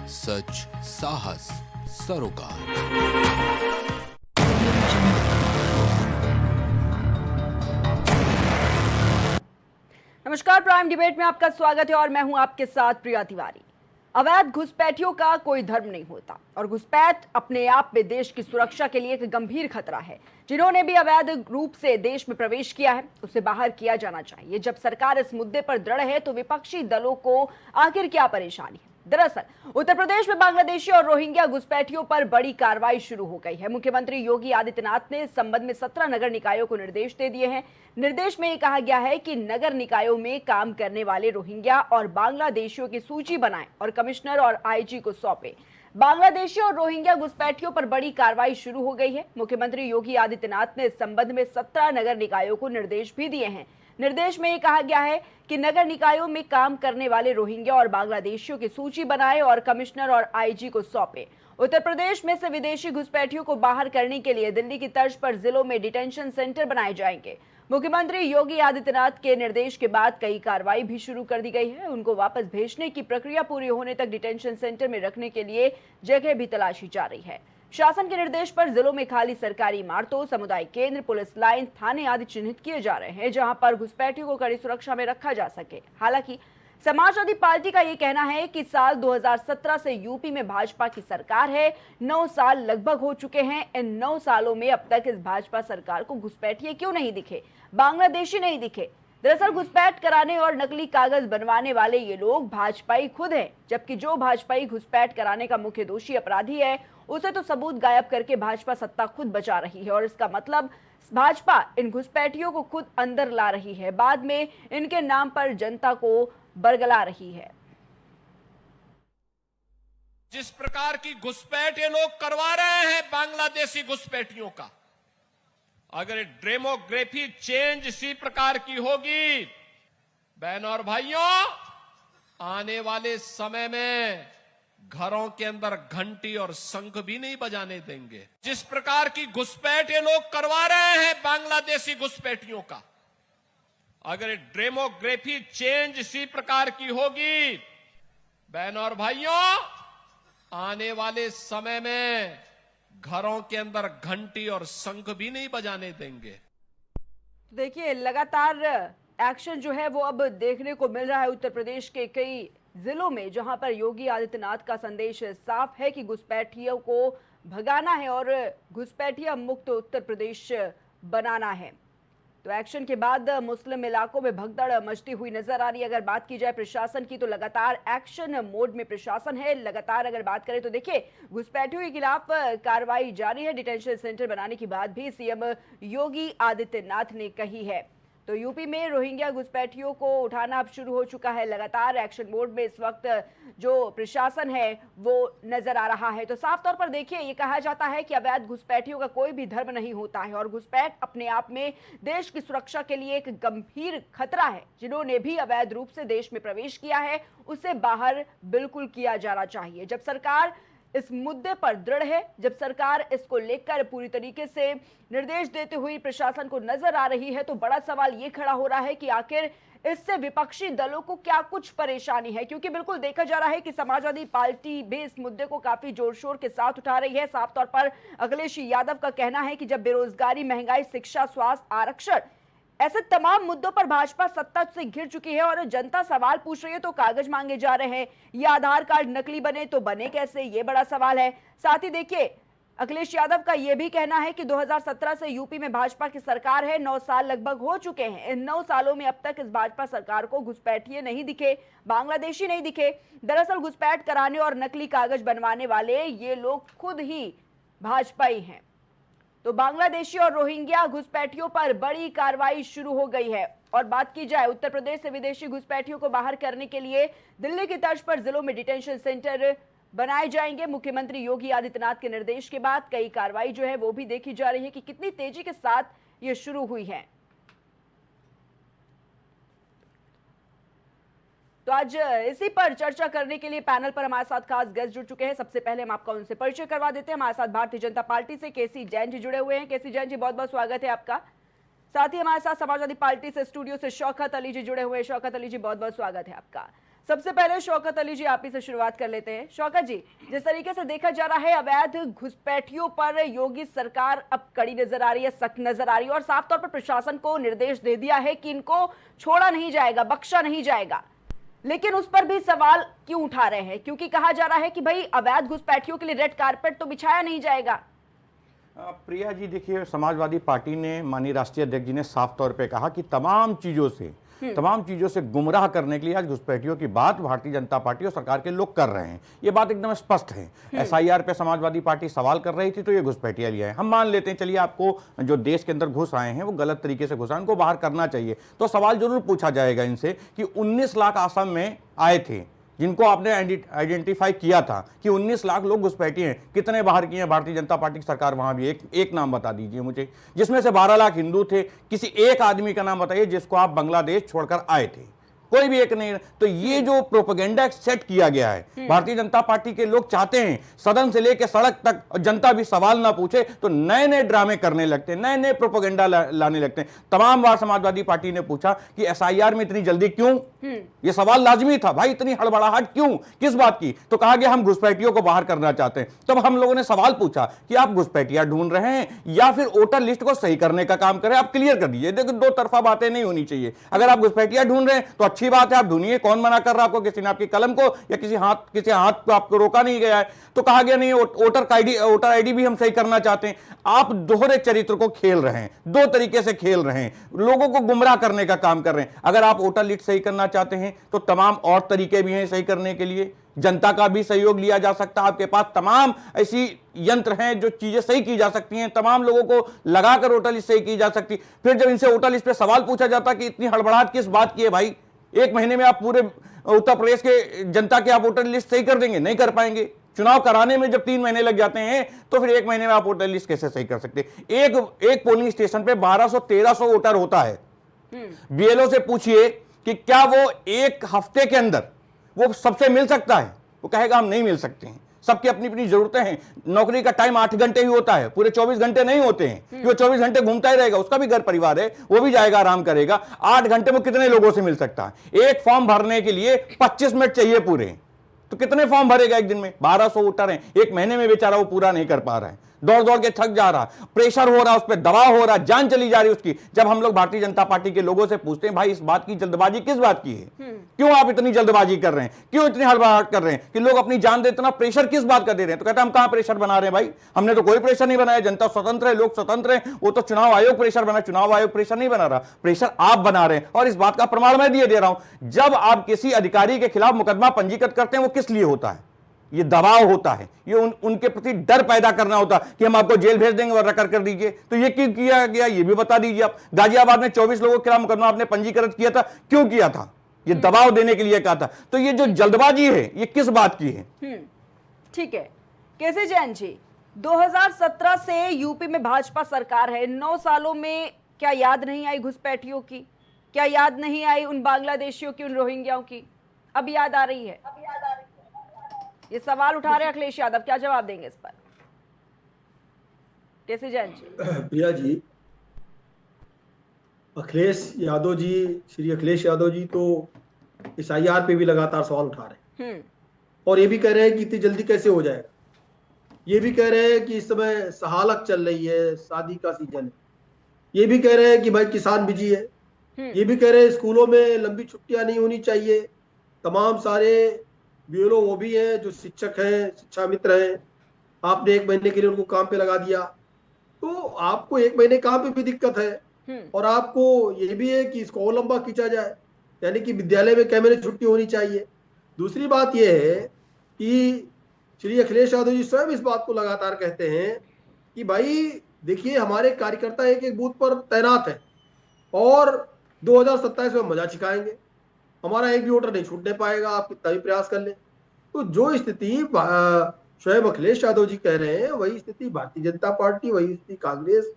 सच, साहस, सरोकार। नमस्कार, प्राइम डिबेट में आपका स्वागत है और मैं हूं आपके साथ प्रिया तिवारी। अवैध घुसपैठियों का कोई धर्म नहीं होता और घुसपैठ अपने आप में देश की सुरक्षा के लिए एक गंभीर खतरा है। जिन्होंने भी अवैध रूप से देश में प्रवेश किया है उसे बाहर किया जाना चाहिए। जब सरकार इस मुद्दे पर दृढ़ है तो विपक्षी दलों को आखिर क्या परेशानी है? दरअसल उत्तर प्रदेश में बांग्लादेशी और रोहिंग्या घुसपैठियों पर बड़ी कार्रवाई शुरू हो गई है। मुख्यमंत्री योगी आदित्यनाथ ने इस संबंध में 17 नगर निकायों को निर्देश दे दिए हैं। निर्देश में यह कहा गया है कि नगर निकायों में काम करने वाले रोहिंग्या और बांग्लादेशियों की सूची बनाएं और कमिश्नर और आईजी को सौंपें। बांग्लादेशी और रोहिंग्या घुसपैठियों पर बड़ी कार्रवाई शुरू हो गई है। मुख्यमंत्री योगी आदित्यनाथ ने इस संबंध में 17 नगर निकायों को निर्देश भी दिए हैं। निर्देश में यह कहा गया है कि नगर निकायों में काम करने वाले रोहिंग्या और बांग्लादेशियों की सूची बनाएं और कमिश्नर और आईजी को सौंपें। उत्तर प्रदेश में से विदेशी घुसपैठियों को बाहर करने के लिए दिल्ली की तर्ज पर जिलों में डिटेंशन सेंटर बनाए जाएंगे। मुख्यमंत्री योगी आदित्यनाथ के निर्देश के बाद कई कार्रवाई भी शुरू कर दी गई है। उनको वापस भेजने की प्रक्रिया पूरी होने तक डिटेंशन सेंटर में रखने के लिए जगह भी तलाशी जा रही है। शासन के निर्देश पर जिलों में खाली सरकारी इमारतों, सामुदायिक केंद्र, पुलिस लाइन, थाने आदि चिन्हित किए जा रहे हैं जहां पर घुसपैठियों को कड़ी सुरक्षा में रखा जा सके। हालांकि समाजवादी पार्टी का यह कहना है कि साल 2017 से यूपी में भाजपा की सरकार है। 9 साल लगभग हो चुके हैं। इन 9 सालों में अब तक इस भाजपा सरकार को घुसपैठिए क्यों नहीं दिखे, बांग्लादेशी नहीं दिखे? दरअसल घुसपैठ कराने और नकली कागज बनवाने वाले ये लोग भाजपाई खुद हैं, जबकि जो भाजपाई घुसपैठ कराने का मुख्य दोषी अपराधी है उसे तो सबूत गायब करके भाजपा सत्ता खुद बचा रही है। और इसका मतलब भाजपा इन घुसपैठियों को खुद अंदर ला रही है, बाद में इनके नाम पर जनता को बरगला रही है। जिस प्रकार की घुसपैठ ये लोग करवा रहे हैं बांग्लादेशी घुसपैठियों का, अगर डेमोग्राफी चेंज इसी प्रकार की होगी, बहनों और भाइयों, आने वाले समय में घरों के अंदर घंटी और शंख भी नहीं बजाने देंगे। जिस प्रकार की घुसपैठ ये लोग करवा रहे हैं बांग्लादेशी घुसपैठियों का, अगर डेमोग्राफी चेंज इसी प्रकार की होगी, बहनों और भाइयों, आने वाले समय में घरों के अंदर घंटी और शंख भी नहीं बजाने देंगे। देखिए, लगातार एक्शन जो है वो अब देखने को मिल रहा है उत्तर प्रदेश के कई जिलों में, जहां पर योगी आदित्यनाथ का संदेश साफ है कि घुसपैठियों को भगाना है और घुसपैठिया मुक्त उत्तर प्रदेश बनाना है। तो एक्शन के बाद मुस्लिम इलाकों में भगदड़ मचती हुई नजर आ रही है। अगर बात की जाए प्रशासन की तो लगातार एक्शन मोड में प्रशासन है। लगातार अगर बात करें तो देखिए, घुसपैठियों के खिलाफ कार्रवाई जारी है। डिटेंशन सेंटर बनाने की बात भी सीएम योगी आदित्यनाथ ने कही है। तो यूपी में रोहिंग्या घुसपैठियों को उठाना अब शुरू हो चुका है। लगातार एक्शन मोड में इस वक्त जो प्रशासन है वो नजर आ रहा है। तो साफ तौर पर देखिए, ये कहा जाता है कि अवैध घुसपैठियों का कोई भी धर्म नहीं होता है और घुसपैठ अपने आप में देश की सुरक्षा के लिए एक गंभीर खतरा है। जिन्होंने भी अवैध रूप से देश में प्रवेश किया है उसे बाहर बिल्कुल किया जाना चाहिए। जब सरकार इस मुद्दे पर दृढ़ है, जब सरकार इसको लेकर पूरी तरीके से निर्देश देते हुए प्रशासन को नजर आ रही है, तो बड़ा सवाल ये खड़ा हो रहा है कि आखिर इससे विपक्षी दलों को क्या कुछ परेशानी है। क्योंकि बिल्कुल देखा जा रहा है कि समाजवादी पार्टी भी इस मुद्दे को काफी जोर शोर के साथ उठा रही है। साफ तौर पर अखिलेश यादव का कहना है कि जब बेरोजगारी, महंगाई, शिक्षा, स्वास्थ्य, आरक्षण, ऐसे तमाम मुद्दों पर भाजपा सत्ता से घिर चुकी है और जनता सवाल पूछ रही है तो कागज मांगे जा रहे हैं। ये आधार कार्ड नकली बने तो बने कैसे, ये बड़ा सवाल है। साथ ही देखिए, अखिलेश यादव का यह भी कहना है कि 2017 से यूपी में भाजपा की सरकार है। 9 साल लगभग हो चुके हैं। इन 9 सालों में अब तक इस भाजपा सरकार को घुसपैठिए नहीं दिखे, बांग्लादेशी नहीं दिखे। दरअसल घुसपैठ कराने और नकली कागज बनवाने वाले ये लोग खुद ही भाजपाई हैं। तो बांग्लादेशी और रोहिंग्या घुसपैठियों पर बड़ी कार्रवाई शुरू हो गई है। और बात की जाए उत्तर प्रदेश से विदेशी घुसपैठियों को बाहर करने के लिए दिल्ली की तर्ज पर जिलों में डिटेंशन सेंटर बनाए जाएंगे। मुख्यमंत्री योगी आदित्यनाथ के निर्देश के बाद कई कार्रवाई जो है वो भी देखी जा रही है कि कितनी तेजी के साथ ये शुरू हुई है। तो आज इसी पर चर्चा करने के लिए पैनल पर हमारे साथ खास गेस्ट जुड़ चुके हैं। सबसे पहले हम आपका उनसे परिचय करवा देते हैं। हमारे साथ भारतीय जनता पार्टी से केसी जैन जी जुड़े हुए हैं। केसी जैन जी, बहुत बहुत स्वागत है आपका। साथ ही हमारे साथ समाजवादी पार्टी से स्टूडियो से शौकत अली जी जुड़े हुए हैं। शौकत अली जी, बहुत बहुत स्वागत है आपका। सबसे पहले शौकत अली जी, आप ही से शुरुआत कर लेते हैं। शौकत जी, जिस तरीके से देखा जा रहा है अवैध घुसपैठियों पर योगी सरकार अब कड़ी नजर आ रही है, सख्त नजर आ रही है और साफ तौर पर प्रशासन को निर्देश दे दिया है कि इनको छोड़ा नहीं जाएगा, बख्शा नहीं जाएगा। लेकिन उस पर भी सवाल क्यों उठा रहे हैं? क्योंकि कहा जा रहा है कि भाई अवैध घुसपैठियों के लिए रेड कारपेट तो बिछाया नहीं जाएगा। प्रिया जी, देखिए, समाजवादी पार्टी ने, माननीय राष्ट्रीय अध्यक्ष जी ने साफ तौर पे कहा कि तमाम चीजों से गुमराह करने के लिए आज घुसपैठियों की बात भारतीय जनता पार्टी और सरकार के लोग कर रहे हैं। ये बात एकदम स्पष्ट है। एसआईआर पे समाजवादी पार्टी सवाल कर रही थी तो ये घुसपैठिया लिया है। हम मान लेते हैं, चलिए, आपको जो देश के अंदर घुस आए हैं वो गलत तरीके से घुस आए, उनको बाहर करना चाहिए। तो सवाल जरूर पूछा जाएगा इनसे कि 19 लाख आसाम में आए थे, जिनको आपने आइडेंटिफाई किया था कि 19 लाख लोग घुसपैठी हैं, कितने बाहर किए हैं भारतीय जनता पार्टी की सरकार? वहां भी एक नाम बता दीजिए मुझे, जिसमें से 12 लाख हिंदू थे। किसी एक आदमी का नाम बताइए जिसको आप बांग्लादेश छोड़कर आए थे। कोई भी एक नहीं। तो ये जो प्रोपेगेंडा सेट किया गया है, भारतीय जनता पार्टी के लोग चाहते हैं सदन से लेकर सड़क तक जनता भी सवाल ना पूछे तो नए नए ड्रामे करने लगते हैं, नए नए प्रोपेगेंडा लाने लगते हैं। तमाम बार समाजवादी पार्टी ने पूछा कि एसआईआर में इतनी जल्दी क्यों? ये सवाल लाजमी था भाई, इतनी हड़बड़ाहट क्यों, किस बात की? तो कहा गया हम घुसपैठियों को बाहर करना चाहते हैं। तब हम लोगों ने सवाल पूछा कि आप घुसपैठिया ढूंढ रहे हैं या फिर वोटर लिस्ट को सही करने का काम करें? आप क्लियर कर दीजिए। देखो, दो तरफा बातें नहीं होनी चाहिए। अगर आप घुसपैठिया ढूंढ रहे हैं तो अच्छी बात है, आप ढूंढिए। कौन मना कर रहा आपको? किसी ने आपकी कलम को या किसी हाथ को आपको रोका नहीं गया है। तो कहा गया नहीं, वोटर आईडी भी हम सही करना चाहते हैं। आप दोहरे चरित्र को खेल रहे हैं, दो तरीके से खेल रहे हैं, लोगों को गुमराह करने का काम कर रहे हैं। अगर आप वोटर लिस्ट सही करना चाहते हैं तो तमाम और तरीके भी हैं सही करने के लिए। जनता का भी सहयोग लिया जा सकता है। आपके पास तमाम ऐसी यंत्र हैं जो चीजें सही की जा सकती हैं। तमाम लोगों को लगाकर वोटर लिस्ट सही की जा सकती। फिर जब इनसे वोटर लिस्ट पे सवाल पूछा जाता कि इतनी हड़बड़ाहट किस बात की है भाई? एक महीने में आप पूरे उत्तर प्रदेश के जनता के आप वोटर लिस्ट सही कर देंगे? नहीं कर पाएंगे। चुनाव कराने में जब 3 महीने लग जाते हैं तो फिर एक महीने में आप वोटर लिस्ट कैसे सही कर सकते? एक पोलिंग स्टेशन पे 1200-1300 वोटर होता है। बीएलओ से पूछिए कि क्या वो एक हफ्ते के अंदर वो सबसे मिल सकता है? वो कहेगा हम नहीं मिल सकते हैं। सबकी अपनी अपनी जरूरतें हैं। नौकरी का टाइम 8 घंटे ही होता है, पूरे 24 घंटे नहीं होते हैं कि वो 24 घंटे घूमता ही रहेगा। उसका भी घर परिवार है, वो भी जाएगा, आराम करेगा। 8 घंटे में कितने लोगों से मिल सकता है? एक फॉर्म भरने के लिए 25 मिनट चाहिए पूरे। तो कितने फॉर्म भरेगा एक दिन में? 1200 वोटर हैं, एक महीने में बेचारा वो पूरा नहीं कर पा रहा है। दौड़ दौड़ के थक जा रहा, प्रेशर हो रहा, उस पर दबाव हो रहा, जान चली जा रही उसकी। जब हम लोग भारतीय जनता पार्टी के लोगों से पूछते हैं भाई इस बात की जल्दबाजी किस बात की है, क्यों आप इतनी जल्दबाजी कर रहे हैं, क्यों इतनी हड़बड़ाहट कर रहे हैं कि लोग अपनी जान दे, इतना प्रेशर किस बात का दे रहे हैं? तो कहते हैं हम कहां प्रेशर बना रहे हैं भाई, हमने तो कोई प्रेशर नहीं बनाया। जनता स्वतंत्र है, लोग स्वतंत्र है, वो तो चुनाव आयोग प्रेशर बना। चुनाव आयोग प्रेशर नहीं बना रहा, प्रेशर आप बना रहे हैं। और इस बात का प्रमाण मैं दिए दे रहा हूं। जब आप किसी अधिकारी के खिलाफ मुकदमा पंजीकृत करते हैं वो किस लिए होता है? ये दबाव होता है, ये उनके प्रति डर पैदा करना होता है कि हम आपको जेल भेज देंगे और रिकॉर्ड कर दीजिए। तो ये क्यों किया गया ये भी बता दीजिए आप। गाजियाबाद में 24 लोगों के खिलाफ मुकदमा आपने पंजीकृत किया था, क्यों किया था? ये दबाव देने के लिए कहा था। तो ये जो जल्दबाजी है ये किस बात की है? ठीक है केसी जैन जी, 2017 से यूपी में भाजपा सरकार है। 9 सालों में क्या याद नहीं आई घुसपैठियों की? क्या याद नहीं आई उन बांग्लादेशियों की, उन रोहिंग्याओं की? अब याद आ रही है। ये सवाल उठा रहे अखिलेश यादव, क्या जवाब देंगे इस पर? केसी जैन जी। प्रिया जी, श्री अखिलेश यादव जी तो एसआईआर पे भी लगातार सवाल उठा रहे हैं और ये भी कह रहे हैं कि इतनी जल्दी कैसे हो जाएगा। ये भी कह रहे हैं कि इस समय सहालक चल रही है, शादी का सीजन है। ये भी कह रहे हैं कि भाई किसान बिजी है। ये भी कह रहे हैं स्कूलों में लंबी छुट्टियां नहीं होनी चाहिए। तमाम सारे बीएलओ वो भी हैं जो शिक्षक हैं, शिक्षा मित्र हैं, आपने 1 महीने के लिए उनको काम पे लगा दिया। तो आपको 1 महीने काम पे भी दिक्कत है और आपको ये भी है कि इसको और लंबा खींचा जाए, यानी कि विद्यालय में क्या महीने छुट्टी होनी चाहिए। दूसरी बात यह है कि श्री अखिलेश यादव जी स्वयं इस बात को लगातार कहते हैं कि भाई देखिए हमारे कार्यकर्ता एक एक बूथ पर तैनात है और 2027 में मजा छिकाएंगे, हमारा एक भी वोटर नहीं छूटने पाएगा, आप कितना भी प्रयास कर लें। तो जो स्थिति स्वयं अखिलेश यादव जी कह रहे हैं वही स्थिति भारतीय जनता पार्टी, वही स्थिति कांग्रेस,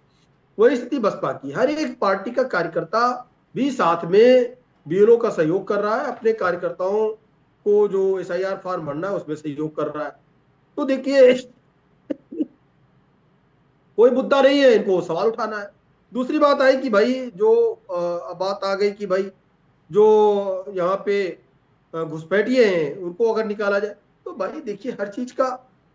वही स्थिति बसपा की। हर एक पार्टी का कार्यकर्ता भी साथ में बीएलओ का सहयोग कर रहा है, अपने कार्यकर्ताओं को जो एसआईआर फॉर्म भरना है उसमें सहयोग कर रहा है। तो देखिए कोई मुद्दा नहीं है, इनको सवाल उठाना है। दूसरी बात आई कि भाई जो बात आ गई कि भाई जो यहाँ पे घुसपैठिए हैं उनको अगर निकाला जाए तो भाई देखिए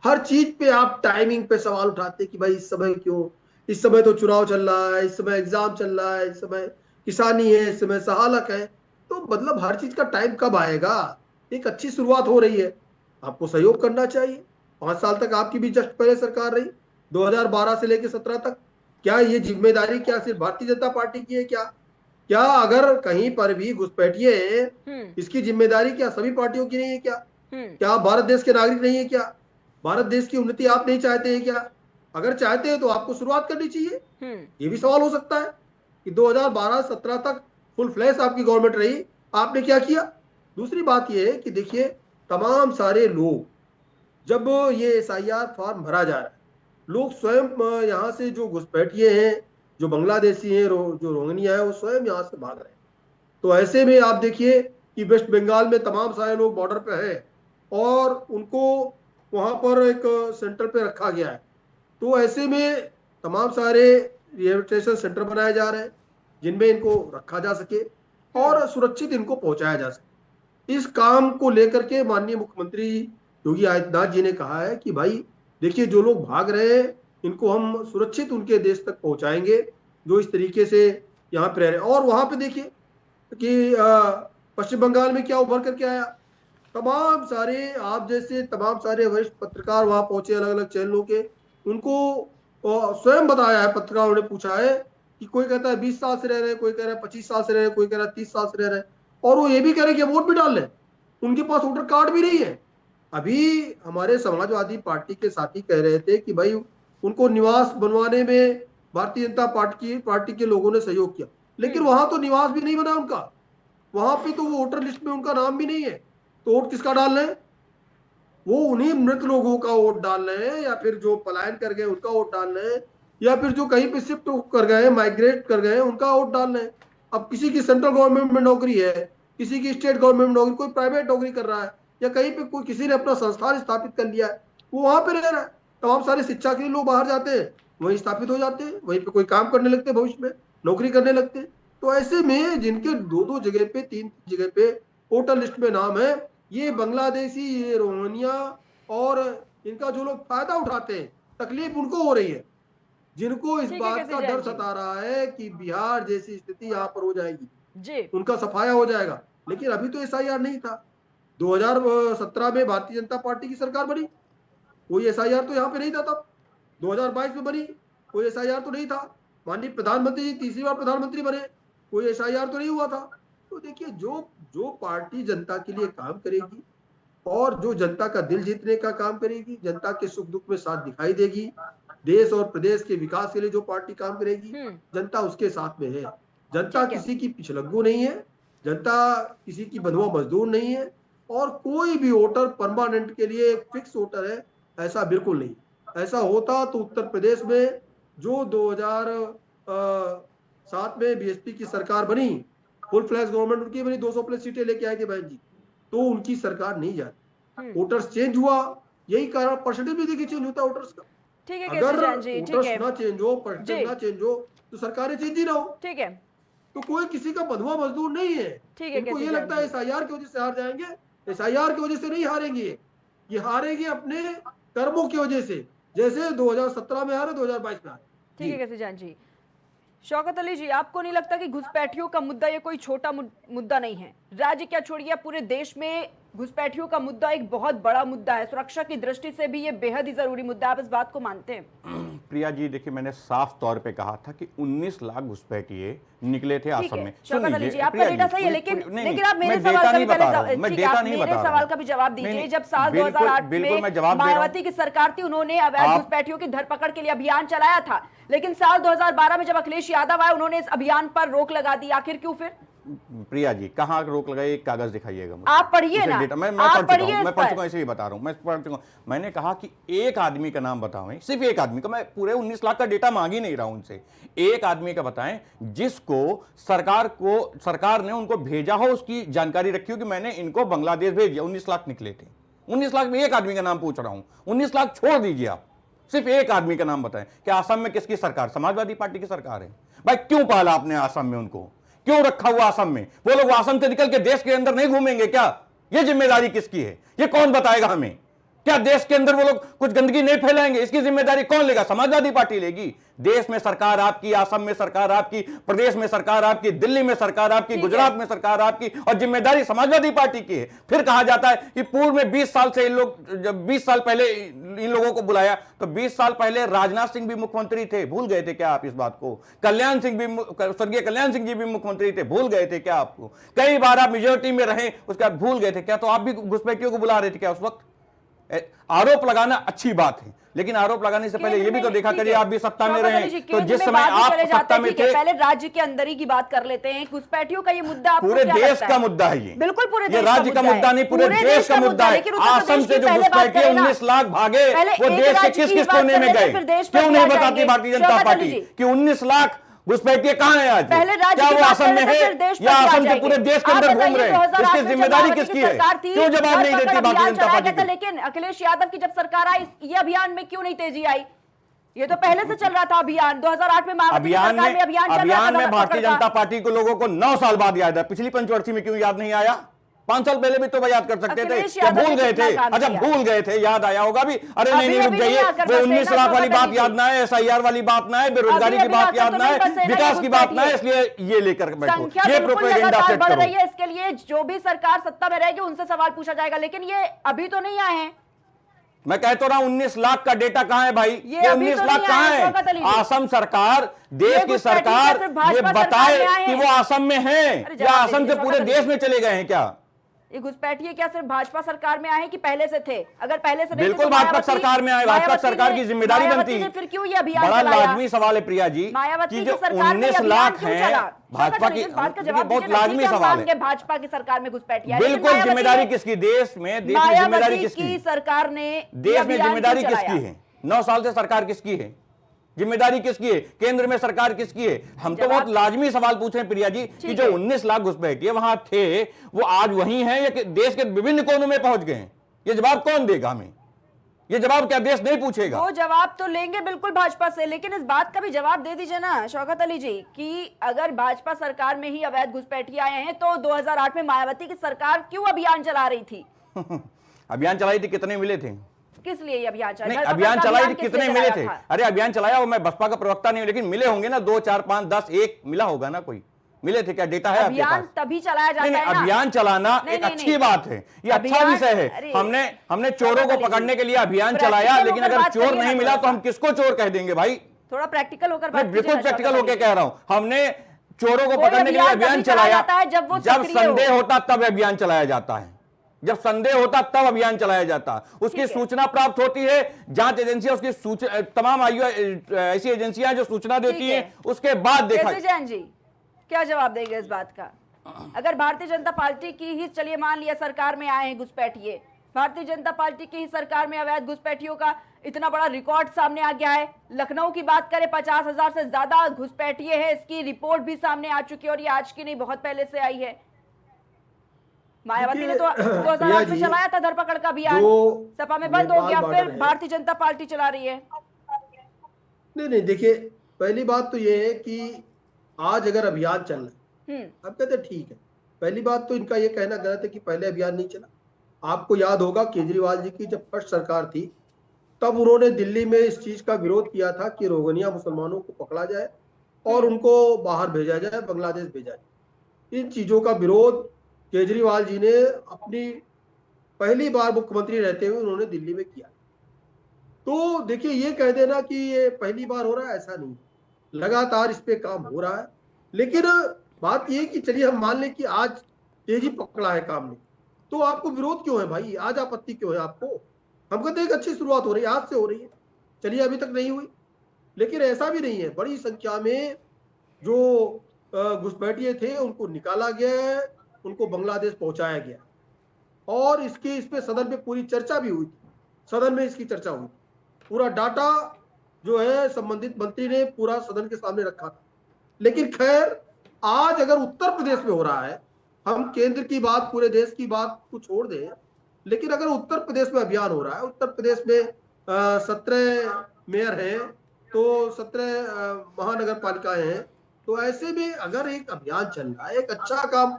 हर चीज पे आप टाइमिंग पे सवाल उठाते कि भाई इस समय क्यों, इस समय तो चुनाव चल रहा है, इस समय एग्जाम चल रहा है, इस समय किसानी है, इस समय सहालक है, तो मतलब हर चीज का टाइम कब आएगा। एक अच्छी शुरुआत हो रही है, आपको सहयोग करना चाहिए। 5 साल तक आपकी भी जस्ट पहले सरकार रही, 2012 से लेकर 17 तक। क्या ये जिम्मेदारी क्या सिर्फ भारतीय जनता पार्टी की है? क्या अगर कहीं पर भी घुसपैठिए हैं, इसकी जिम्मेदारी क्या सभी पार्टियों की नहीं है? क्या आप भारत देश के नागरिक नहीं है? क्या भारत देश की उन्नति आप नहीं चाहते हैं? क्या अगर चाहते हैं तो आपको शुरुआत करनी चाहिए। ये भी सवाल हो सकता है कि 2012-17 तक फुल फ्लैश आपकी गवर्नमेंट रही, आपने क्या किया। दूसरी बात यह है कि देखिए तमाम सारे लोग, जब ये SIR फॉर्म भरा जा रहा है, लोग स्वयं यहाँ से जो घुसपैठिए हैं, जो बांग्लादेशी हैं, जो रोहिंग्या है, वो स्वयं यहाँ से भाग रहे हैं। तो ऐसे में आप देखिए कि वेस्ट बंगाल में तमाम सारे लोग बॉर्डर पे हैं और उनको वहां पर एक सेंटर पे रखा गया है। तो ऐसे में तमाम सारे रिहेबिलिटेशन सेंटर बनाए जा रहे हैं जिनमें इनको रखा जा सके और सुरक्षित इनको पहुंचाया जा सके। इस काम को लेकर के माननीय मुख्यमंत्री योगी आदित्यनाथ जी ने कहा है कि भाई देखिए जो लोग भाग रहे हैं इनको हम सुरक्षित उनके देश तक पहुंचाएंगे जो इस तरीके से यहाँ पे रह रहे हैं। और वहां पे देखिए कि पश्चिम बंगाल में क्या उभर करके आया, तमाम सारे आप जैसे तमाम सारे वरिष्ठ पत्रकार वहां पहुंचे, अलग अलग चैनलों के, उनको स्वयं बताया है, पत्रकारों ने पूछा है कि कोई कहता है 20 साल से रह रहे हैं, कोई कह रहा है 25 साल से रह रहे हैं, कोई कह रहा है 30 साल से रह रहे हैं, और वो ये भी कह रहे हैं कि वोट भी डाल लें, उनके पास वोटर कार्ड भी नहीं है। अभी हमारे समाजवादी पार्टी के साथी कह रहे थे कि भाई उनको निवास बनवाने में भारतीय जनता पार्टी के लोगों ने सहयोग किया, लेकिन वहां तो निवास भी नहीं बना उनका, वहां पे तो वो वोटर लिस्ट में उनका नाम भी नहीं है। तो वोट किसका डाल रहे हैं? वो उन्हीं मृत लोगों का वोट डाल रहे हैं, या फिर जो पलायन कर गए उनका वोट डाल रहे हैं, या फिर जो कहीं पे शिफ्ट कर गए, माइग्रेट कर गए, उनका वोट डाल रहे हैं। अब किसी की सेंट्रल गवर्नमेंट में नौकरी है, किसी की स्टेट गवर्नमेंट में नौकरी, कोई प्राइवेट नौकरी कर रहा है, या कहीं पे कोई किसी ने अपना संस्थान स्थापित कर लिया है, वो वहां पे रह रहा है। तमाम सारे शिक्षा के लिए लोग बाहर जाते हैं, वहीं स्थापित हो जाते हैं, वहीं पे कोई काम करने लगते हैं, भविष्य में नौकरी करने लगते हैं। तो ऐसे में जिनके दो जगह पे, 3 जगह पे वोटर लिस्ट में नाम है, ये बांग्लादेशी, ये रोहिंग्या, और इनका जो लोग फायदा उठाते हैं, तकलीफ उनको हो रही है, जिनको इस बात का डर सता रहा है कि बिहार जैसी स्थिति यहाँ पर हो जाएगी जी, उनका सफाया हो जाएगा। लेकिन अभी तो SIR नहीं था। 2017 में भारतीय जनता पार्टी की सरकार बनी, कोई SIR तो यहाँ पे नहीं था तब। 2022 में बनी, कोई SIR तो नहीं था। माननीय प्रधानमंत्री जी तीसरी बार प्रधानमंत्री बने, कोई SIR तो नहीं हुआ था। तो देखिए जो पार्टी जनता के लिए काम करेगी और जो जनता का दिल जीतने का काम करेगी, जनता के सुख दुख में साथ दिखाई देगी, देश और प्रदेश के विकास के लिए जो पार्टी काम करेगी, जनता उसके साथ में है। जनता किसी की पिछलग्गू नहीं है, जनता किसी की बंधुआ मजदूर नहीं है, और कोई भी वोटर परमानेंट के लिए फिक्स वोटर है, ऐसा बिल्कुल नहीं। ऐसा होता तो उत्तर प्रदेश में जो 2007 में BSP की सरकार बनी, फुल फ्लैश गवर्नमेंट उनकी बनी, 200+ सीटें लेके आए थे बहन जी, तो उनकी सरकार नहीं जाती। वोटर्स चेंज हुआ, यही कारण परसेंटेज भी देखिए चेंज होता है वोटर्स का। ठीक है, अगर वोटर्स ना चेंज हो, परसेंटेज ना चेंज हो, तो सरकारें चेंज ही ना हो। ठीक है, तो कोई किसी का बंधुआ मजदूर नहीं है। ठीक है, इनको ये लगता है SIR की वजह से हार जाएंगे, SIR की वजह से नहीं हारेंगे, ये हारेंगे अपने कर्मों की वजह से, जैसे 2017 में हारे, 2022 में हारे। ठीक है कैसी जान जी। शौकत अली जी, आपको नहीं लगता कि घुसपैठियों का मुद्दा ये कोई छोटा मुद्दा नहीं है? राज्य क्या छोड़िए, पूरे देश में घुसपैठियों का मुद्दा एक बहुत बड़ा मुद्दा है, सुरक्षा की दृष्टि से भी ये बेहद ही जरूरी मुद्दा है। आप इस बात को मानते हैं? प्रिया जी देखिए, मैंने साफ तौर पे कहा था कि 19 लाख घुसपैठिए निकले थे असम में। शौकत अली जी, आपका डेटा सही है, लेकिन आप मेरे सवाल का भी पहले सवाल का भी जवाब दीजिए। जब साल 2008 में मायावती की सरकार थी, उन्होंने अवैध घुसपैठियों की धरपकड़ के लिए अभियान चलाया था, लेकिन साल 2012 में जब अखिलेश यादव आए, उन्होंने इस अभियान पर रोक लगा दी। आखिर क्यों? फिर प्रिया जी कहाँ रोक लगाई, एक कागज दिखाइएगा मुझे। आप पढ़िए ना, मैं पढ़ चुका हूं, इसे बता रहा हूं, मैं पढ़ चुका हूं। मैंने कहा कि एक आदमी का नाम बताएं, सिर्फ एक आदमी का, मैं पूरे 19 लाख का डेटा मांग ही नहीं रहा हूं उनसे, एक आदमी का बताएं जिसको सरकार ने उनको भेजा हो, उसकी जानकारी रखी हो कि मैंने इनको बांग्लादेश भेज दिया। 19 लाख निकले थे, 19 लाख में एक आदमी का नाम पूछ रहा हूं। 19 लाख छोड़ दीजिए, आप सिर्फ एक आदमी का नाम बताएं कि आसाम में किसकी सरकार? समाजवादी पार्टी की सरकार है। भाई क्यों पाला आपने आसाम में? उनको क्यों रखा हुआ आसाम में? वो लोग आसाम से निकल के देश के अंदर नहीं घूमेंगे क्या? ये जिम्मेदारी किसकी है? ये कौन बताएगा हमें? क्या देश के अंदर वो लोग कुछ गंदगी नहीं फैलाएंगे? इसकी जिम्मेदारी कौन लेगा? समाजवादी पार्टी लेगी? देश में सरकार आपकी, असम में सरकार आपकी, प्रदेश में सरकार आपकी, दिल्ली में सरकार आपकी, गुजरात में सरकार आपकी, और जिम्मेदारी समाजवादी पार्टी की है। फिर कहा जाता है कि पूर्व में 20 साल से इन लोग, जब 20 साल पहले इन लोगों को बुलाया तो 20 साल पहले राजनाथ सिंह भी मुख्यमंत्री थे, भूल गए थे क्या आप इस बात को? कल्याण सिंह भी, स्वर्गीय कल्याण सिंह जी भी मुख्यमंत्री थे, भूल गए थे क्या आपको? कई बार आप मेजोरिटी में रहे, उसके बाद भूल गए थे क्या? तो आप भी घुसपैठियों को बुला रहे थे क्या उस वक्त? आरोप लगाना अच्छी बात है, लेकिन आरोप लगाने से पहले ये भी तो देखा करिए आप भी सत्ता में रहे, तो जिस समय आप सत्ता में थे, पहले राज्य के अंदर ही की बात कर लेते हैं। घुसपैठियों का ये मुद्दा आपको पूरे क्या देश लगता का है? मुद्दा है ये, बिल्कुल पूरे ये राज्य का मुद्दा नहीं, पूरे देश का मुद्दा है। असम से जो घुसपैठिए 19 लाख भागे, वो देश के किस किस कोने में गए? क्यों नहीं बताती भारतीय जनता पार्टी कि 19 लाख घुसपैठिए कहां है आज? पहले क्या वो असम में है या असम से पूरे देश के अंदर घूम रहे हैं? इसकी जिम्मेदारी किसकी है? क्यों जवाब नहीं देती भारतीय जनता पार्टी? लेकिन अखिलेश यादव की जब सरकार आई, ये अभियान में क्यों नहीं तेजी आई? ये तो पहले से चल रहा था अभियान, 2008 में अभियान में भारतीय जनता पार्टी को लोगों को 9 साल बाद याद है, पिछली पंचवर्षीय में क्यों याद नहीं आया? 5 साल पहले भी तो याद कर सकते थे, क्या भूल गए थे? अच्छा भूल गए थे, याद आया होगा भी। अरे नहीं रुक जाइए, वो 19 लाख वाली बात याद ना है, SIR वाली बात ना है, बेरोजगारी की बात याद ना है, विकास की बात ना है, इसलिए ये लेकर बैठो, ये प्रोपेगेंडा सेट बढ़ करो। रही है। इसके लिए जो भी सरकार सत्ता में रहेगी उनसे सवाल पूछा जाएगा, लेकिन ये अभी तो नहीं आए हैं। मैं कह तो रहा हूं 19 लाख का डेटा कहां है भाई? ये 19 लाख कहां है? असम सरकार, देश की सरकार ये बताए कि वो असम में है या असम से पूरे देश में चले गए हैं क्या? ये घुसपैठिए क्या सिर्फ भाजपा सरकार में आए हैं कि पहले से थे? अगर पहले से बिल्कुल भाजपा सरकार में आए, भाजपा सरकार की जिम्मेदारी बनती है। फिर क्यों ये अभियान बड़ा चलाया? लाजमी सवाल है प्रिया जी कि जो 19 लाख हैं भाजपा की, बहुत लाजमी सवाल है। भाजपा की सरकार में घुसपैठिए, बिल्कुल जिम्मेदारी किसकी? देश में जिम्मेदारी किसकी? सरकार ने देश में जिम्मेदारी किसकी है? 9 साल से सरकार किसकी है? जिम्मेदारी किसकी है? केंद्र में सरकार किसकी है? हम तो बहुत लाजमी सवाल पूछ रहे हैं प्रिया जी कि जो 19 लाख घुसपैठिए वहां थे वो आज वही हैं या देश के विभिन्न कोनों में पहुंच गए हैं? ये जवाब कौन देगा हमें? ये जवाब क्या देश नहीं पूछेगा? वो जवाब तो लेंगे बिल्कुल भाजपा से, लेकिन इस बात का भी जवाब दे दीजिए ना शौकत अली जी कि अगर भाजपा सरकार में ही अवैध घुसपैठिए आए हैं तो 2008 में मायावती की सरकार क्यों अभियान चला रही थी? अभियान चलाई थी, कितने मिले थे? किस लिए ये अभियान चला? नहीं, अभियान चलाई थी, कितने मिले थे? अरे अभियान चलाया, वो मैं बसपा का प्रवक्ता नहीं हूं, लेकिन मिले होंगे ना, 2, 4, 5, 10, 1 मिला होगा ना कोई? मिले थे क्या? डेटा है आपके पास? अभियान तभी चलाया जाता है ना। अभियान चलाना एक अच्छी बात है, ये अच्छा विषय है। हमने चोरों को पकड़ने के लिए अभियान चलाया, लेकिन अगर चोर नहीं मिला तो हम किसको चोर कह देंगे भाई? थोड़ा प्रैक्टिकल होकर बात कीजिए। बिल्कुल प्रैक्टिकल होकर कह रहा हूं, हमने चोरों को पकड़ने के लिए अभियान चलाया, जब संदेह होता तब अभियान चलाया जाता है, जब संदेह होता तब अभियान चलाया जाता, उसकी सूचना प्राप्त होती है, जांच एजेंसियां उसकी सूचना, तमाम ऐसी एजेंसियां जो सूचना देती हैं, उसके बाद देखा। जैन जी क्या जवाब देंगे इस बात का? अगर भारतीय जनता पार्टी की ही, चलिए मान लिया सरकार में आए हैं घुसपैठिए, भारतीय जनता पार्टी की ही सरकार में अवैध घुसपैठियों का इतना बड़ा रिकॉर्ड सामने आ गया है। लखनऊ की बात करें 50,000 से ज्यादा घुसपैठिए है, इसकी रिपोर्ट भी सामने आ चुकी है और ये आज की नहीं बहुत पहले से आई है। मायावती ने तो 2008 में चलाया था धरपकड़ का अभियान, सपा में बंद हो गया, फिर भारतीय जनता पार्टी चला रही है। नहीं देखिए, पहली बात तो ये है कि आज अगर अभियान चल रहा है, अब कहते ठीक है, पहली बात तो इनका ये कहना गलत है कि पहले अभियान नहीं चला। आपको याद होगा केजरीवाल जी की जब फर्स्ट सरकार थी तब उन्होंने दिल्ली में इस चीज का विरोध किया था कि रोहिंग्या मुसलमानों को पकड़ा जाए और उनको बाहर भेजा जाए, बांग्लादेश भेजा जाए। इन चीजों का विरोध केजरीवाल जी ने अपनी पहली बार मुख्यमंत्री रहते हुए उन्होंने दिल्ली में किया। तो देखिए, ये कह देना कि ये पहली बार हो रहा है, ऐसा नहीं, लगातार इस पे काम हो रहा है। लेकिन बात ये कि चलिए हम मान लें कि आज तेजी पकड़ा है काम ने, तो आपको विरोध क्यों है भाई? आज आपत्ति क्यों है आपको? हम कहते हैं एक अच्छी शुरुआत हो रही है, आज से हो रही है, चलिए अभी तक नहीं हुई, लेकिन ऐसा भी नहीं है। बड़ी संख्या में जो घुसपैठिए थे उनको निकाला गया है, उनको बांग्लादेश पहुंचाया गया, और इस पे सदन में पूरी चर्चा भी हुई थी, सदन में इसकी चर्चा हुई, पूरा डाटा जो है संबंधित मंत्री ने पूरा सदन के सामने रखा था। लेकिन खैर, आज अगर उत्तर प्रदेश में हो रहा है, हम केंद्र की बात, पूरे देश की बात को छोड़ दें, लेकिन अगर उत्तर प्रदेश में अभियान हो रहा है, उत्तर प्रदेश में 17 मेयर हैं, तो 17 महानगर पालिकाएं हैं, तो ऐसे में अगर एक अभियान चल रहा है, एक अच्छा काम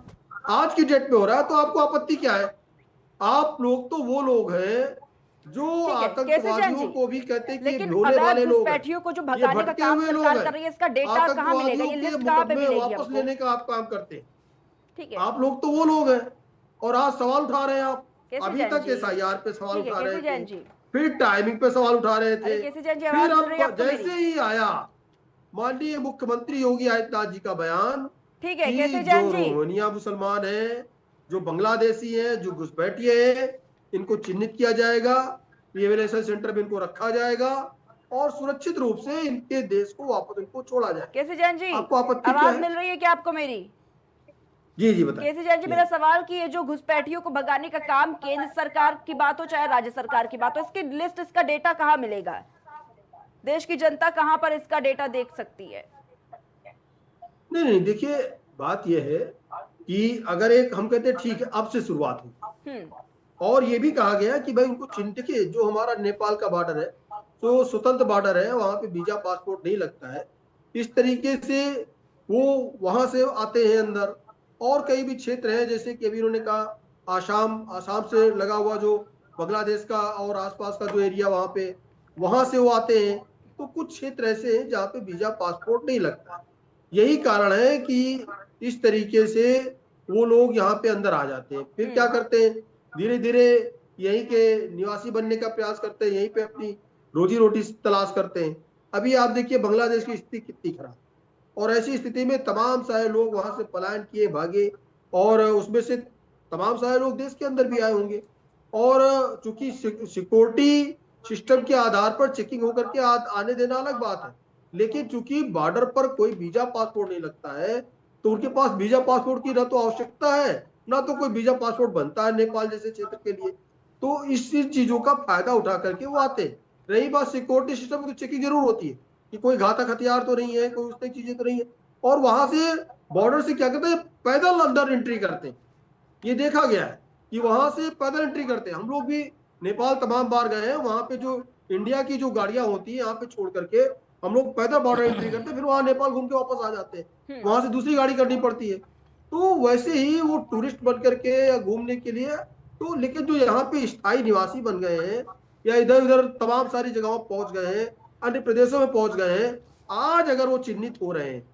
आज की डेट में हो रहा है, तो आपको आपत्ति क्या है? आप लोग तो वो लोग हैं जो ठीक है, केसी जैन जी, आतंकवादियों को भी कहते हैं कि लेकिन भोले अवैध वाले लोग हैं, घुसपैठियों को जो ये भगाने का भटके काम हुए लोग सरकार हैं। कर रही है, इसका डेटा कहाँ मिलेगा, ये आतंकवादियों के लिस्ट कहाँ पे मुकदमे मिलेगी वापस हमको? लेने का आप काम करते हैं। ठीक है, आप लोग तो वो लोग हैं और आज सवाल उठा रहे हैं आप। केसी अभी जैन तक जी, SIR पे सवाल ठीक है उठा रहे केसी थे, जैन जी, फिर टाइमिंग पे सवाल उठा रहे अरे थे, केसी जैन जी, फिर आवाज मिल रही है अब आपको मेरी? जैसे ही आया माननीय मुख्यमंत्री योगी आदित्यनाथ जी का बयान ठीक है कि केसी जो जैन जी, रोहिंग्या मुसलमान हैं, जो बांग्लादेशी हैं, जो घुसपैठिए हैं, इनको चिन्हित किया जाएगा, रिहेबिलिटेशन सेंटर में इनको रखा जाएगा और सुरक्षित रूप से इनके देश को वापस इनको छोड़ा जाए। केसी जैन जी, आपको आपत्ति क्या आवाज है? मिल रही है क्या आपको मेरी? जी जी बताएं। केसी जैन जी, मेरा सवाल कि ये जो घुसपैठियों को भगाने का काम केंद्र सरकार की बात हो चाहे राज्य सरकार की बात हो, इसकी लिस्ट, इसका डेटा कहाँ मिलेगा? देश की जनता कहाँ पर इसका डेटा देख सकती है? नहीं नहीं, देखिए बात यह है कि अगर एक हम कहते हैं ठीक है अब से शुरुआत हुई और ये भी कहा गया कि भाई उनको चिन्हित, देखिए जो हमारा नेपाल का बॉर्डर है तो स्वतंत्र बॉर्डर है, वहां पे वीजा पासपोर्ट नहीं लगता है, इस तरीके से वो वहां से आते हैं अंदर। और कई भी क्षेत्र हैं जैसे कि अभी उन्होंने कहा आसाम से लगा हुआ जो बांग्लादेश का और आसपास का जो एरिया वहां पे, वहां से वो आते हैं। तो कुछ क्षेत्र ऐसे हैं जहाँ पे वीजा पासपोर्ट नहीं लगता। यही कारण है कि इस तरीके से वो लोग यहाँ पे अंदर आ जाते हैं, फिर क्या करते हैं, धीरे धीरे यहीं के निवासी बनने का प्रयास करते हैं, यहीं पे अपनी रोजी रोटी तलाश करते हैं। अभी आप देखिए बांग्लादेश की स्थिति कितनी खराब, और ऐसी स्थिति में तमाम सारे लोग वहां से पलायन किए, भागे, और उसमें से तमाम सारे लोग देश के अंदर भी आए होंगे। और चूंकि सिक्योरिटी सिस्टम के आधार पर चेकिंग होकर के आने देना अलग बात है, लेकिन चूंकि बॉर्डर पर कोई वीजा पासपोर्ट नहीं लगता है तो उनके पास वीजा पासपोर्ट की ना तो आवश्यकता है ना तो कोई वीजा पासपोर्ट बनता है नेपाल जैसे क्षेत्र के लिए। तो इस चीजों का फायदा उठा करके वो आते हैं। रही बात सिक्योरिटी सिस्टम की, तो चेकिंग जरूर होती है कि कोई घातक हथियार तो नहीं है, कोई उस तरह चीजें तो नहीं है। और वहां से बॉर्डर से क्या करते हैं, पैदल अंदर एंट्री करते हैं। ये देखा गया है कि वहां से पैदल एंट्री करते हैं। हम लोग भी नेपाल तमाम बार गए हैं, वहां पे जो इंडिया की जो गाड़ियां होती है यहाँ पे छोड़ करके हम लोग पैदल बॉर्डर एंट्री करते हैं, फिर वहां नेपाल घूम के वापस आ जाते हैं, वहां से दूसरी गाड़ी करनी पड़ती है। तो वैसे ही वो टूरिस्ट बन करके या घूमने के लिए, तो लेकिन जो यहाँ पे स्थायी निवासी बन गए हैं या इधर उधर तमाम सारी जगहों पहुंच गए हैं, अन्य प्रदेशों में पहुंच गए हैं, आज अगर वो चिन्हित हो रहे हैं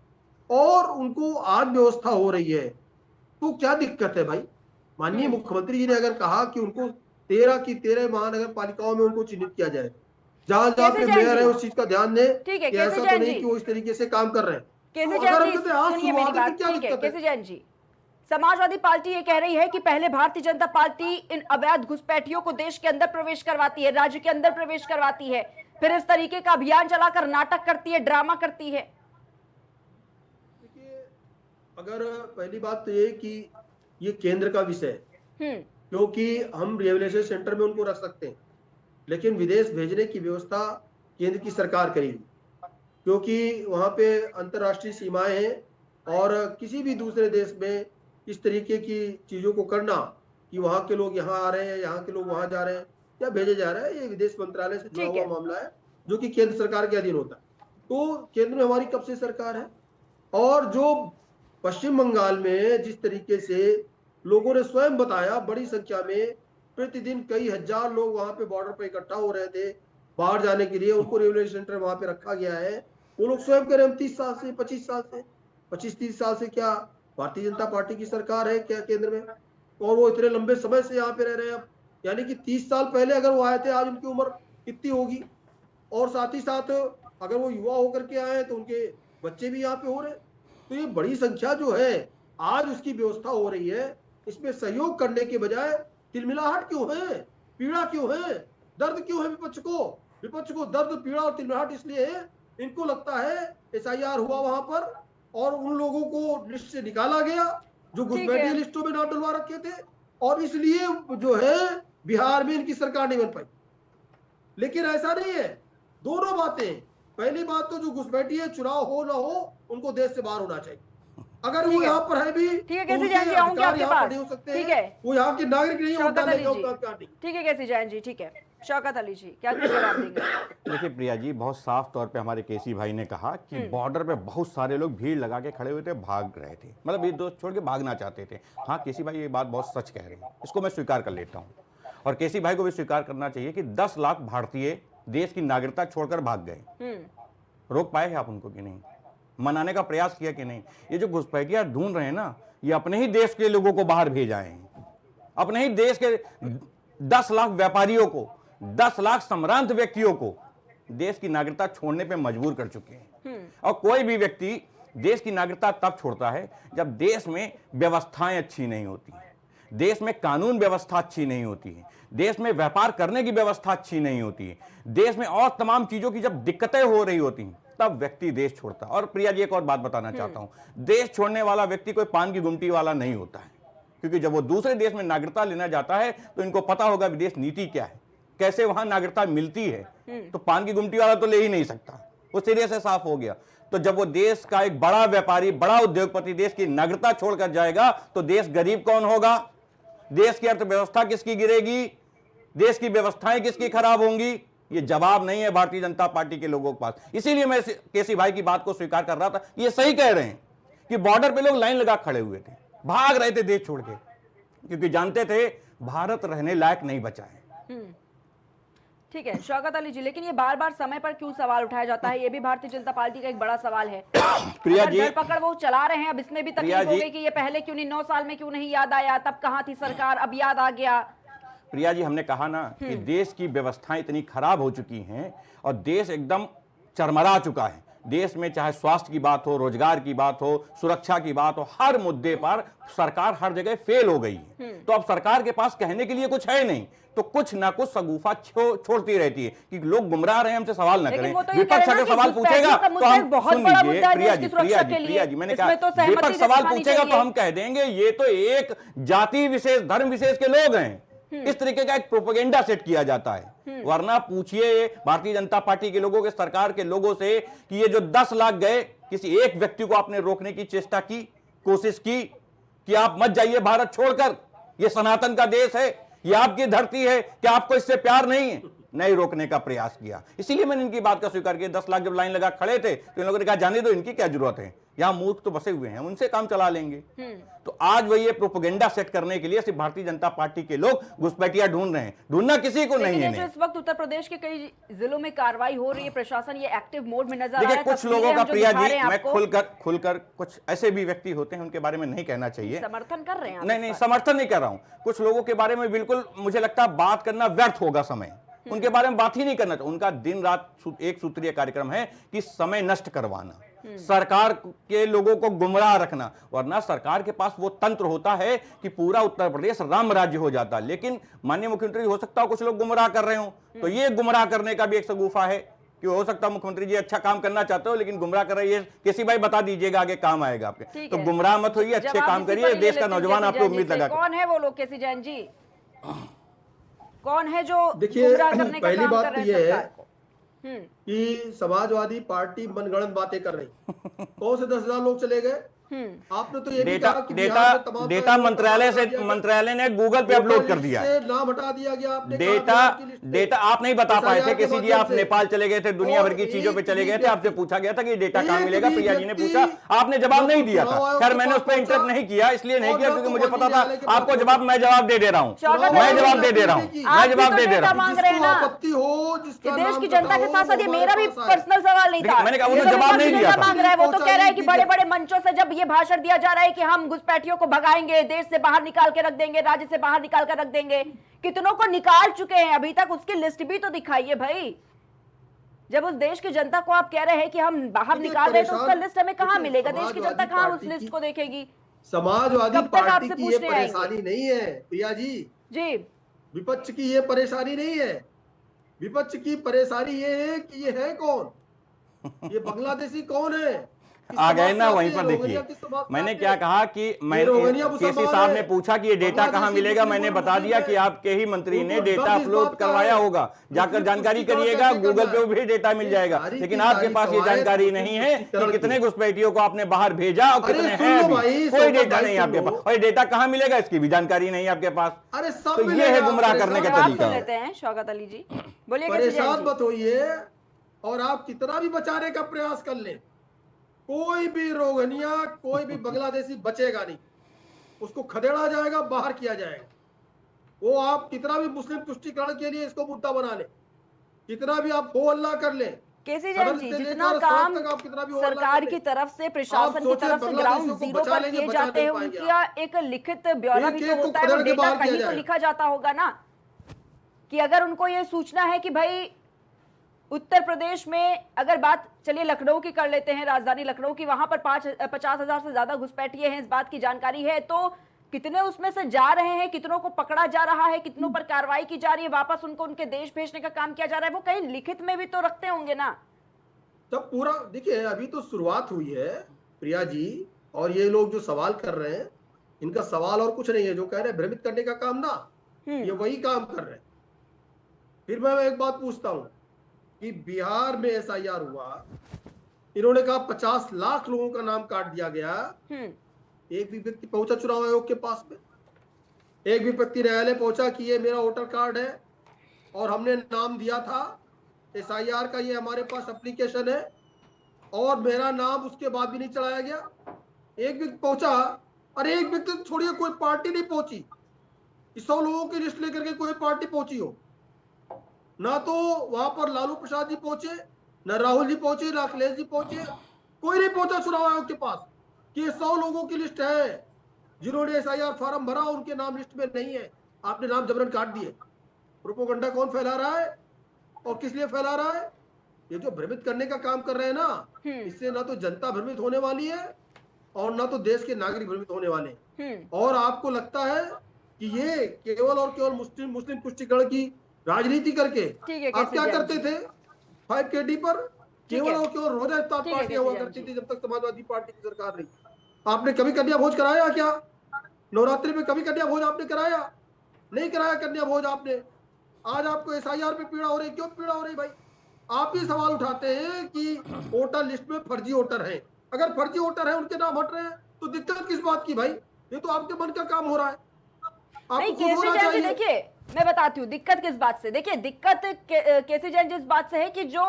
और उनको आज व्यवस्था हो रही है तो क्या दिक्कत है भाई? माननीय मुख्यमंत्री जी ने अगर कहा कि उनको 13 की 13 महानगर पालिकाओं में उनको चिन्हित किया जाए, जहां जहां पे मेयर है उस चीज का ध्यान दें कि ऐसा तो नहीं कि वो इस तरीके से काम कर रहे हैं। केसी तो जैन अगर जी, हम कहते हैं आज सुनिए मेरी शुरुआत है बात, तो क्या ठीक है दिक्कत है? केसी जैन जी, समाजवादी पार्टी ये कह रही है कि पहले भारतीय जनता पार्टी इन अवैध घुसपैठियों को देश के अंदर प्रवेश करवाती है, राज्य के अंदर प्रवेश करवाती है, फिर इस तरीके का अभियान चलाकर नाटक करती है, ड्रामा करती है। देखिए, अगर पहली बात तो ये कि ये केंद्र का विषय है, क्योंकि हम रिहेबिलिटेशन सेंटर में उनको रख सकते हैं, लेकिन विदेश भेजने की व्यवस्था केंद्र की सरकार करेगी, क्योंकि वहां पे अंतर्राष्ट्रीय सीमाएं हैं और किसी भी दूसरे देश में इस तरीके की चीजों को करना कि वहां के लोग यहाँ आ रहे हैं, यहाँ के लोग वहां जा रहे हैं या भेजे जा रहे हैं, ये विदेश मंत्रालय से जुड़ा हुआ मामला है जो कि केंद्र सरकार के अधीन होता है। तो केंद्र में हमारी कब से सरकार है, और जो पश्चिम बंगाल में जिस तरीके से लोगों ने स्वयं बताया, बड़ी संख्या में प्रतिदिन कई हजार लोग वहां पे बॉर्डर पर इकट्ठा हो रहे थे बाहर जाने के लिए, उनको रिहेबिलिटेशन सेंटर वहां पे रखा गया है। वो लोग स्वयं कह रहे हम 30 साल से 25 साल से 25-30 साल से क्या भारतीय जनता पार्टी की सरकार है क्या केंद्र में, और वो इतने लंबे समय से यहाँ पे रह रहे हैं। अब यानी कि 30 साल पहले अगर वो आए थे, आज उनकी उम्र कितनी होगी, और साथ ही साथ अगर वो युवा होकर के आए तो उनके बच्चे भी यहाँ पे हो रहे हैं। तो ये बड़ी संख्या जो है आज उसकी व्यवस्था हो रही है, इसमें सहयोग करने के बजाय तिलमिलाहट क्यों है, पीड़ा क्यों है, दर्द क्यों है विपक्ष को दर्द, पीड़ा और तिलमिलाहट इसलिए है, इनको लगता है SIR हुआ वहां पर और उन लोगों को लिस्ट से निकाला गया जो घुसपैठिए लिस्टों में नाम डलवा रखे थे, और इसलिए जो है बिहार में इनकी सरकार नहीं बन पाई। लेकिन ऐसा नहीं है, दोनों बातें, पहली बात तो जो घुसपैठिए चुनाव हो ना हो उनको देश से बाहर होना चाहिए, अगर वो यहाँ पर है भी ठीक है केसी जैन जी, आऊंगी आपके पास, हो सकते ठीक है, वो यहाँ के नागरिक नहीं ठीक है केसी जैन जी, होता। ठीक है। शौकत अली जी क्या कुछ जवाब देंगे? देखिए प्रिया जी, बहुत साफ तौर पे हमारे केसी भाई ने कहा कि बॉर्डर पे बहुत सारे लोग भीड़ लगा के खड़े हुए थे, भाग रहे थे, मतलब ये दोस्त छोड़ के भागना चाहते थे। हाँ केसी भाई ये बात बहुत सच कह रहे हैं, इसको मैं स्वीकार कर लेता हूँ, और केसी भाई को भी स्वीकार करना चाहिए कि 10 लाख भारतीय देश की नागरिकता छोड़कर भाग गए। रोक पाए हैं आप उनको कि नहीं? मनाने का प्रयास किया कि नहीं? ये जो घुसपैठिया ढूंढ रहे हैं ना, ये अपने ही देश के लोगों को बाहर भेज आए हैं, अपने ही देश के 10 लाख व्यापारियों को, 10 लाख संभ्रांत व्यक्तियों को देश की नागरिकता छोड़ने पे मजबूर कर चुके हैं। और कोई भी व्यक्ति देश की नागरिकता तब छोड़ता है जब देश में व्यवस्थाएं अच्छी नहीं होती, देश में कानून व्यवस्था अच्छी नहीं होती है, देश में व्यापार करने की व्यवस्था अच्छी नहीं होती है, देश में और तमाम चीजों की जब दिक्कतें हो रही होती हैं, तब व्यक्ति देश छोड़ता है। और प्रिया जी एक और बात बताना चाहता हूं, देश छोड़ने वाला व्यक्ति कोई पान की गुमटी वाला नहीं होता है, क्योंकि जब वो दूसरे देश में नागरिकता लेना जाता है तो इनको पता होगा विदेश नीति क्या है, कैसे वहां नागरिकता मिलती है। तो पान की गुमटी वाला तो ले ही नहीं सकता, वो सिरे से साफ हो गया। तो जब वो देश का एक बड़ा व्यापारी, बड़ा उद्योगपति देश की नागरिकता छोड़कर जाएगा तो देश गरीब कौन होगा, देश की अर्थव्यवस्था किसकी गिरेगी, देश की व्यवस्थाएं किसकी खराब होंगी? ये जवाब नहीं है भारतीय जनता पार्टी के लोगों के पास। इसीलिए मैं केसी भाई की बात को स्वीकार कर रहा था, ये सही कह रहे हैं कि बॉर्डर पे लोग लाइन लगा खड़े हुए थे, भाग रहे थे देश छोड़ के, क्योंकि जानते थे भारत रहने लायक नहीं बचा है। ठीक है शौकत अली जी, लेकिन ये बार बार समय पर क्यों सवाल उठाया जाता है, ये भी भारतीय जनता पार्टी का एक बड़ा सवाल है। प्रिया जी, पकड़ वो चला रहे हैं, अब इसमें भी तकलीफ हो गई कि ये पहले क्यों नहीं, 9 साल में क्यों नहीं याद आया, तब कहां थी सरकार, अब याद आ गया। प्रिया जी हमने कहा ना कि देश की व्यवस्थाएं इतनी खराब हो चुकी हैं और देश एकदम चरमरा चुका है। देश में चाहे स्वास्थ्य की बात हो, रोजगार की बात हो, सुरक्षा की बात हो, हर मुद्दे पर सरकार हर जगह फेल हो गई है। तो अब सरकार के पास कहने के लिए कुछ है नहीं, तो कुछ ना कुछ सगुफा छोड़ती रहती है कि लोग गुमराह रहे हैं, हमसे सवाल ना करें। विपक्ष अगर सवाल पूछेगा तो हम सुन लीजिए प्रिया जी मैंने कहा विपक्ष सवाल पूछेगा तो हम कह देंगे ये तो एक जाति विशेष, धर्म विशेष के लोग हैं। इस तरीके का एक प्रोपेगेंडा सेट किया जाता है। वरना पूछिए भारतीय जनता पार्टी के लोगों के, सरकार के लोगों से कि ये जो 10 लाख गए, किसी एक व्यक्ति को आपने रोकने की चेष्टा की, कोशिश की कि आप मत जाइए भारत छोड़कर, ये सनातन का देश है, ये आपकी धरती है, क्या आपको इससे प्यार नहीं है? नहीं रोकने का प्रयास किया। इसीलिए मैंने इनकी बात का स्वीकार किया। 10 लाख जब लाइन लगा खड़े थे तो इन लोगों ने कहा जाने दो, इनकी क्या जरूरत है, यहाँ मूर्ख तो बसे हुए हैं, उनसे काम चला लेंगे। तो आज वही ये प्रोपेगेंडा सेट करने के लिए सिर्फ भारतीय जनता पार्टी के लोग घुसपैठिया ढूंढ रहे हैं, ढूंढना किसी को नहीं है। इस वक्त उत्तर प्रदेश के कई जिलों में कार्रवाई हो रही है, प्रशासन ये एक्टिव मोड में नजर आ रहा है। देखिए कुछ लोगों का प्रिया जी, मैं खुलकर कुछ ऐसे भी व्यक्ति होते हैं उनके बारे में नहीं कहना चाहिए, समर्थन कर रहे हैं। नहीं समर्थन नहीं कर रहा हूं। कुछ लोगों के बारे में बिल्कुल मुझे लगता है बात करना व्यर्थ होगा, समय उनके बारे में बात ही नहीं करना चाहिए। उनका दिन रात एक सूत्रीय कार्यक्रम है कि समय नष्ट करवाना, सरकार के लोगों को गुमराह रखना। वरना सरकार के पास वो तंत्र होता है कि पूरा उत्तर प्रदेश राम राज्य हो जाता है। लेकिन माननीय मुख्यमंत्री हो सकता है कुछ लोग गुमराह कर रहे हो, तो ये गुमराह करने का भी एक सगुफा है कि हो सकता है मुख्यमंत्री जी अच्छा काम करना चाहते हो लेकिन गुमराह कर रही है। किसी भाई बता दीजिएगा, आगे काम आएगा आपके। तो गुमराह मत होइए, अच्छे काम करिए, देश का नौजवान आपको उम्मीद लगा। कौन है वो लोग केसी जैन जी, कौन है जो देखिए पहली बात तो ये है कि समाजवादी पार्टी मनगढ़ंत बातें कर रही। कौन से 10,000 लोग चले गए? आपने तो ये भी कहा कि डेटा मंत्रालय ने गूगल पे अपलोड कर दिया है, नाम हटा दिया गया। आपने डेटा आप नहीं बता पाए थे किसी जी, आप नेपाल चले गए थे, दुनिया भर की चीजों पे चले गए थे, आपसे पूछा गया था कि डेटा कहां मिलेगा, प्रिया जी ने पूछा, आपने जवाब नहीं दिया था। खैर मैंने उस पर इंटरप्ट नहीं किया, इसलिए नहीं किया क्योंकि मुझे पता था आपको जवाब, मैं जवाब दे रहा हूँ, मैं जवाब दे रे रहा हूँ। आपत्ति हो देश की जनता के साथ साथ ये मेरा भी पर्सनल सवाल नहीं था, मैंने कहा वो जवाब नहीं दिया मांग रहा है। वो तो कह रहा है कि बड़े बड़े मंचों से जब ये भाषण दिया जा रहा है कि हम घुसपैठियों को भगाएंगे, देश से बाहर निकाल के रख देंगे, राज्य से बाहर निकाल कर रख देंगे, कितनों को निकाल चुके हैं अभी तक, उसकी लिस्ट भी तो दिखाइए भाई। जब उस देश की जनता को आप कह रहे हैं कि हम बाहर निकाल रहे हैं तो उसका लिस्ट हमें कहां मिलेगा? देश की जनता कहां उस लिस्ट को देखेगी? समाजवादी पार्टी की ये परेशानी नहीं है प्रिया जी, विपक्ष की ये परेशानी नहीं है। विपक्ष की परेशानी ये है कि ये है कौन, ये बांग्लादेशी कौन है, आ गए ना, वहीं पर रोहंग्या देखिए किस तो बात मैंने करते क्या हैं? कहा कि मैं रोहंग्या केसी मुसलमान साहब है। ने पूछा कि ये डेटा कहाँ बांग्लादेशी मिलेगा, मुस्लिम मैंने और बता मुस्लिम दिया है। कि आपके ही मंत्री ने उनको डेटा दर्द इस अपलोड बात का करवाया है, होगा, जाकर मुस्लिम जानकारी तुष्टीकरण करिएगा, कैसे गूगल करना पे भी डेटा मिल ये जाएगा। सारी लेकिन की आपके सारी पास ये कवायद जानकारी मुस्लिम नहीं है तुष्टीकरण कि कितने की। घुसपैठियों को आपने बाहर भेजा और अरे कितने सुन हैं लो अभी, भाई, कोई शौकत डेटा भाई नहीं है सुन आपके लो। पास, और ये डेटा कहाँ मिलेगा इसकी भी जानकारी नहीं है आपके पास। अरे सब तो ये मिलेगा, है गुमराह करने परेशान का जवाब तरीका। सुन लेते हैं शौकत अली जी, बोलिए कैसी जैन परेशान जी। मत होइए, और आप कितना भी बचाने का प्रयास कर लें, कोई भी रोहंग्या, कोई भी बांग्लादेशी बचेगा नहीं, उसको खदेड़ा जाएगा, बाहर किया जाएगा। वो आप कितना भी मुस्लिम तुष्टीकरण के लिए इसको मुद्दा बना ले, कितना भी आप हो अल्लाह कर ले, केसी जैन सदन जी, से जितना लेकर काम सड़क तक आप कितना भी हो अल्लाह सरकार कर की ले, तरफ से, आप प्रशासन की सोचे तरफ से ग्राउंड बांग्लादेशियों को जीरो बचा पर लेंगे, किए बचा जाते नहीं हैं, पाएंगे उनका एक लिखित ब्यौरा भी एक तो एक को होता है, वो खदेड़ के डेटा बाहर किया कहीं तो जाएगा। लिखा जाता होगा ना, कि अगर उनको ये सूचना है कि भाई उत्तर प्रदेश में, अगर बात चलिए लखनऊ की कर लेते हैं, राजधानी लखनऊ की, वहां पर 50,000 से ज्यादा घुसपैठिए हैं, इस बात की जानकारी है, तो कितने उसमें से जा रहे हैं, कितनों को पकड़ा जा रहा है, कितनों पर कार्रवाई की जा रही है, वापस उनको उनके देश भेजने का काम किया जा रहा है, वो कहीं लिखित में भी तो रखते होंगे ना। तब पूरा देखिए, अभी तो शुरुआत हुई है प्रिया जी, और ये लोग जो सवाल कर रहे हैं, इनका सवाल और कुछ नहीं है, जो कह रहे हैं भ्रमित करने का काम ना, ये वही काम कर रहे हैं। फिर मैं एक बात पूछता हूं कि बिहार में एसआईआर हुआ, इन्होंने कहा 50 लाख लोगों का नाम काट दिया गया, एक भी व्यक्ति पहुंचा चुनाव आयोग के पास में, एक भी व्यक्ति न्यायालय पहुंचा कि ये मेरा वोटर कार्ड है और हमने नाम दिया था एसआईआर का, ये हमारे पास एप्लीकेशन है, और मेरा नाम उसके बाद भी नहीं चढ़ाया गया? एक व्यक्ति पहुंचा, अरे एक व्यक्ति छोड़िए, कोई पार्टी नहीं पहुंची, 100 लोगों की लिस्ट लेकर के कोई पार्टी पहुंची हो ना, तो वहां पर लालू प्रसाद जी पहुंचे, न राहुल जी पहुंचे, न अखिलेश जी पहुंचे, कोई नहीं पहुंचा चुनाव आयोग के पास कि 100 लोगों की लिस्ट है जिन्होंने एसआईआर फॉर्म भरा, उनके नाम लिस्ट में नहीं है, आपने नाम जबरन काट दिए। प्रोपोगंडा कौन फैला रहा है और किस लिए फैला रहा है? ये जो भ्रमित करने का काम कर रहे हैं ना, इससे ना तो जनता भ्रमित होने वाली है और ना तो देश के नागरिक भ्रमित होने वाले हैं। और आपको लगता है कि ये केवल और केवल मुस्लिम तुष्टीकरण की राजनीति करके आप क्या करते थे 5KD पर? केवल और केवल रोजा इफ्तार पार्टियां हुआ करती थी जब तक समाजवादी पार्टी की सरकार रही। आपने कभी कन्या भोज कराया क्या? नवरात्रि में कभी कन्या भोज आपने कराया? नहीं कराया कन्या भोज आपने। आज आपको एसआईआर पे पीड़ा हो रही, क्यों पीड़ा हो रही भाई? आप ही सवाल उठाते हैं कि वोटर लिस्ट में फर्जी वोटर है, अगर फर्जी वोटर है उनके नाम हट रहे हैं तो दिक्कत किस बात की भाई? ये तो आपके मन का काम हो रहा है। नहीं केसी जैन जी, देखिए मैं बताती हूँ दिक्कत किस बात से। देखिए दिक्कत केसी जैन जी इस बात से है कि जो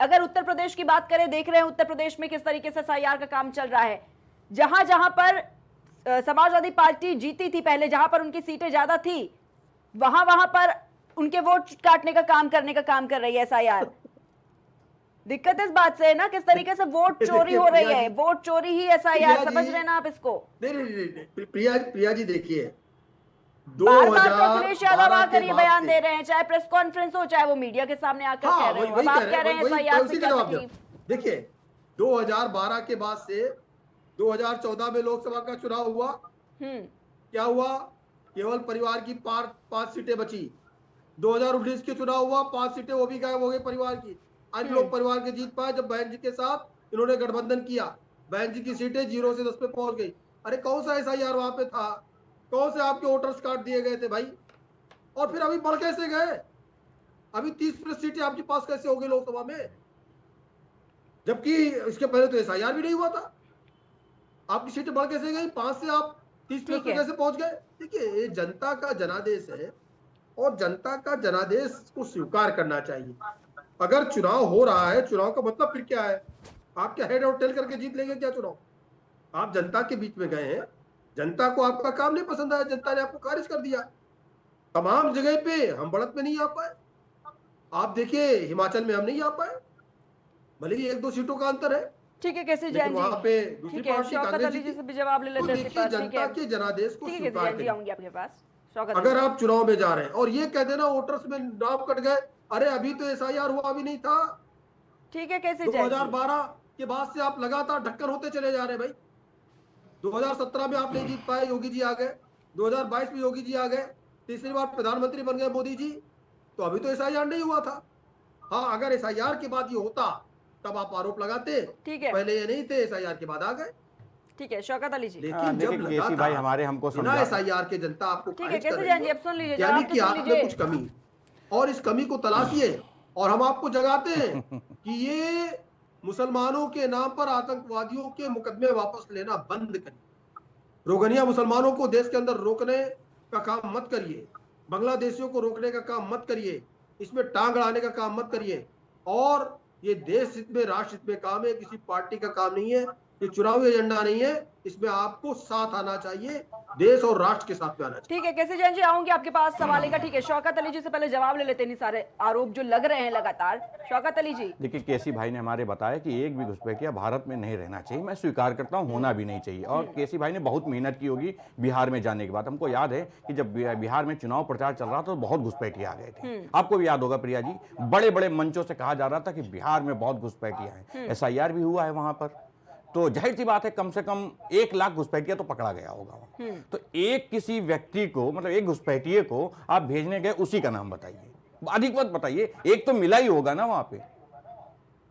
अगर उत्तर प्रदेश की बात करें, देख रहे हैं उत्तर प्रदेश में किस तरीके से एसआईआर का काम चल रहा है। जहां जहां पर समाजवादी पार्टी जीती थी पहले, जहां पर उनकी सीटें ज्यादा थी, वहां वहां पर उनके वोट काटने का काम करने का काम कर रही है एसआईआर। दिक्कत इस बात से है ना, किस तरीके से वोट चोरी हो रही है, वोट चोरी ही एसआईआर, समझ रहे हैं ना आप इसको? नहीं प्रिया जी देखिए, बार बार तो अखिलेश यादव आकर ये बयान दे रहे हैं, चाहे प्रेस कॉन्फ्रेंस हो चाहे वो मीडिया के सामने आकर कह रहे हो। अब आप कह रहे हैं एसआईआर से क्या तकलीफ? देखिए 2012 के बाद से 2014 में लोकसभा का चुनाव हुआ, क्या हुआ? केवल परिवार की 5 सीटें बची। 2019 के चुनाव हुआ, 5 सीटें वो भी गायब हो गई परिवार की। आज लोग परिवार के जीत पाए जब बहन जी के साथ इन्होंने गठबंधन किया, बहन जी की सीटें 0 से 10 पे पहुंच गई। अरे कौन सा एसआईआर वहां पे था? कौन से आपके वोटर्स कार्ड दिए गए थे भाई? और फिर अभी बढ़ कैसे गए? अभी 30+ सीटें आपके पास कैसे हो गई लोकसभा में, जबकि इसके पहले तो एसआईआर भी नहीं हुआ था? आपकी सीटें बढ़ कैसे गई? 5 से आप 30+ पे कैसे पहुंच गए? देखिए ये जनता का जनादेश है और जनता का जनादेश को स्वीकार करना चाहिए। अगर चुनाव हो रहा है, चुनाव का मतलब फिर क्या है? आप क्या हेड और टेल करके जीत लेंगे क्या चुनाव? आप जनता के बीच में गए हैं, जनता को आपका काम नहीं पसंद आया, जनता ने आपको खारिज कर दिया। तमाम जगह पे हम बढ़त में नहीं आ पाए। आप देखिए हिमाचल में हम नहीं आ पाए, भले ही 1-2 सीटों का अंतर है। ठीक है केसी जैन जी, वहां पे दूसरी पार्टी शौकत अली जी से भी जवाब ले लेते हैं। जनता के जनादेश को स्वीकार करें। आऊंगी आपके पास। अगर आप चुनाव में जा रहे हैं और ये कह देना वोटर्स में नाम कट गए, अरे अभी तो एसआईआर हुआ भी नहीं था। ठीक है केसी जैन, 2012 के बाद से आप लगातार ढक्कन होते चले जा रहे हैं भाई। 2017 में आप नहीं जीत पाए, योगी जी आ गए। 2022 में योगी जी आ गए, तीसरी बार प्रधानमंत्री बन गए मोदी जी, तो अभी तो एसआईआर नहीं हुआ था। हाँ अगर एसआईआर के बाद ये होता तब आप आरोप लगाते। ठीक है। पहले ये नहीं थे, एसआईआर के बाद आ गए। ठीक है शौकत अली जी। लेकिन देखिए जब केसी भाई हमारे हमको बिना समझा एसआईआर के जनता आपको ठीक है खारिज कर कैसे रही जाएंगे, है, अब सुन लीजिए, यानी जवाब तो कि सुन आप में लीजिए। कुछ कमी, और इस कमी को तलाशिए और हम आपको जगाते हैं कि ये मुसलमानों के नाम पर आतंकवादियों के मुकदमे वापस लेना बंद करिए। रोगनिया मुसलमानों को देश के अंदर रोकने का काम मत करिए, बांग्लादेशियों को रोकने का काम मत करिए, इसमें टांग अड़ाने का काम मत करिए। और ये देश हित में, राष्ट्र हित में काम है, किसी पार्टी का काम नहीं है, ये चुनावी एजेंडा नहीं है। इसमें आपको साथ आना चाहिए, देश और राष्ट्र के साथ में आना चाहिए। ठीक है कैसे जैन जी, आऊंगी आपके पास सवाल का। ठीक है शौकत अली जी से पहले जवाब ले लेते हैं, सारे आरोप जो लग रहे हैं लगातार। शौकत अली जी। देखिए केसी भाई ने हमारे बताया कि एक भी घुसपैठिया भारत में नहीं रहना चाहिए, मैं स्वीकार करता हूं, होना भी नहीं चाहिए। और केसी भाई ने बहुत मेहनत की होगी बिहार में जाने के बाद। हमको याद है कि जब बिहार में चुनाव प्रचार चल रहा था तो बहुत घुसपैठिया आ गए थे, आपको भी याद होगा प्रिया जी, बड़े बड़े मंचों से कहा जा रहा था कि बिहार में बहुत घुसपैठिया है, एसआईआर भी हुआ है वहां पर। तो जाहिर सी बात है कम से कम 1 लाख घुसपैठिया तो पकड़ा गया होगा। तो एक किसी व्यक्ति को, मतलब एक घुसपैठिए को आप भेजने गए, उसी का नाम बताइए, अधिक मत बताइए, एक तो मिला ही होगा ना वहां पे।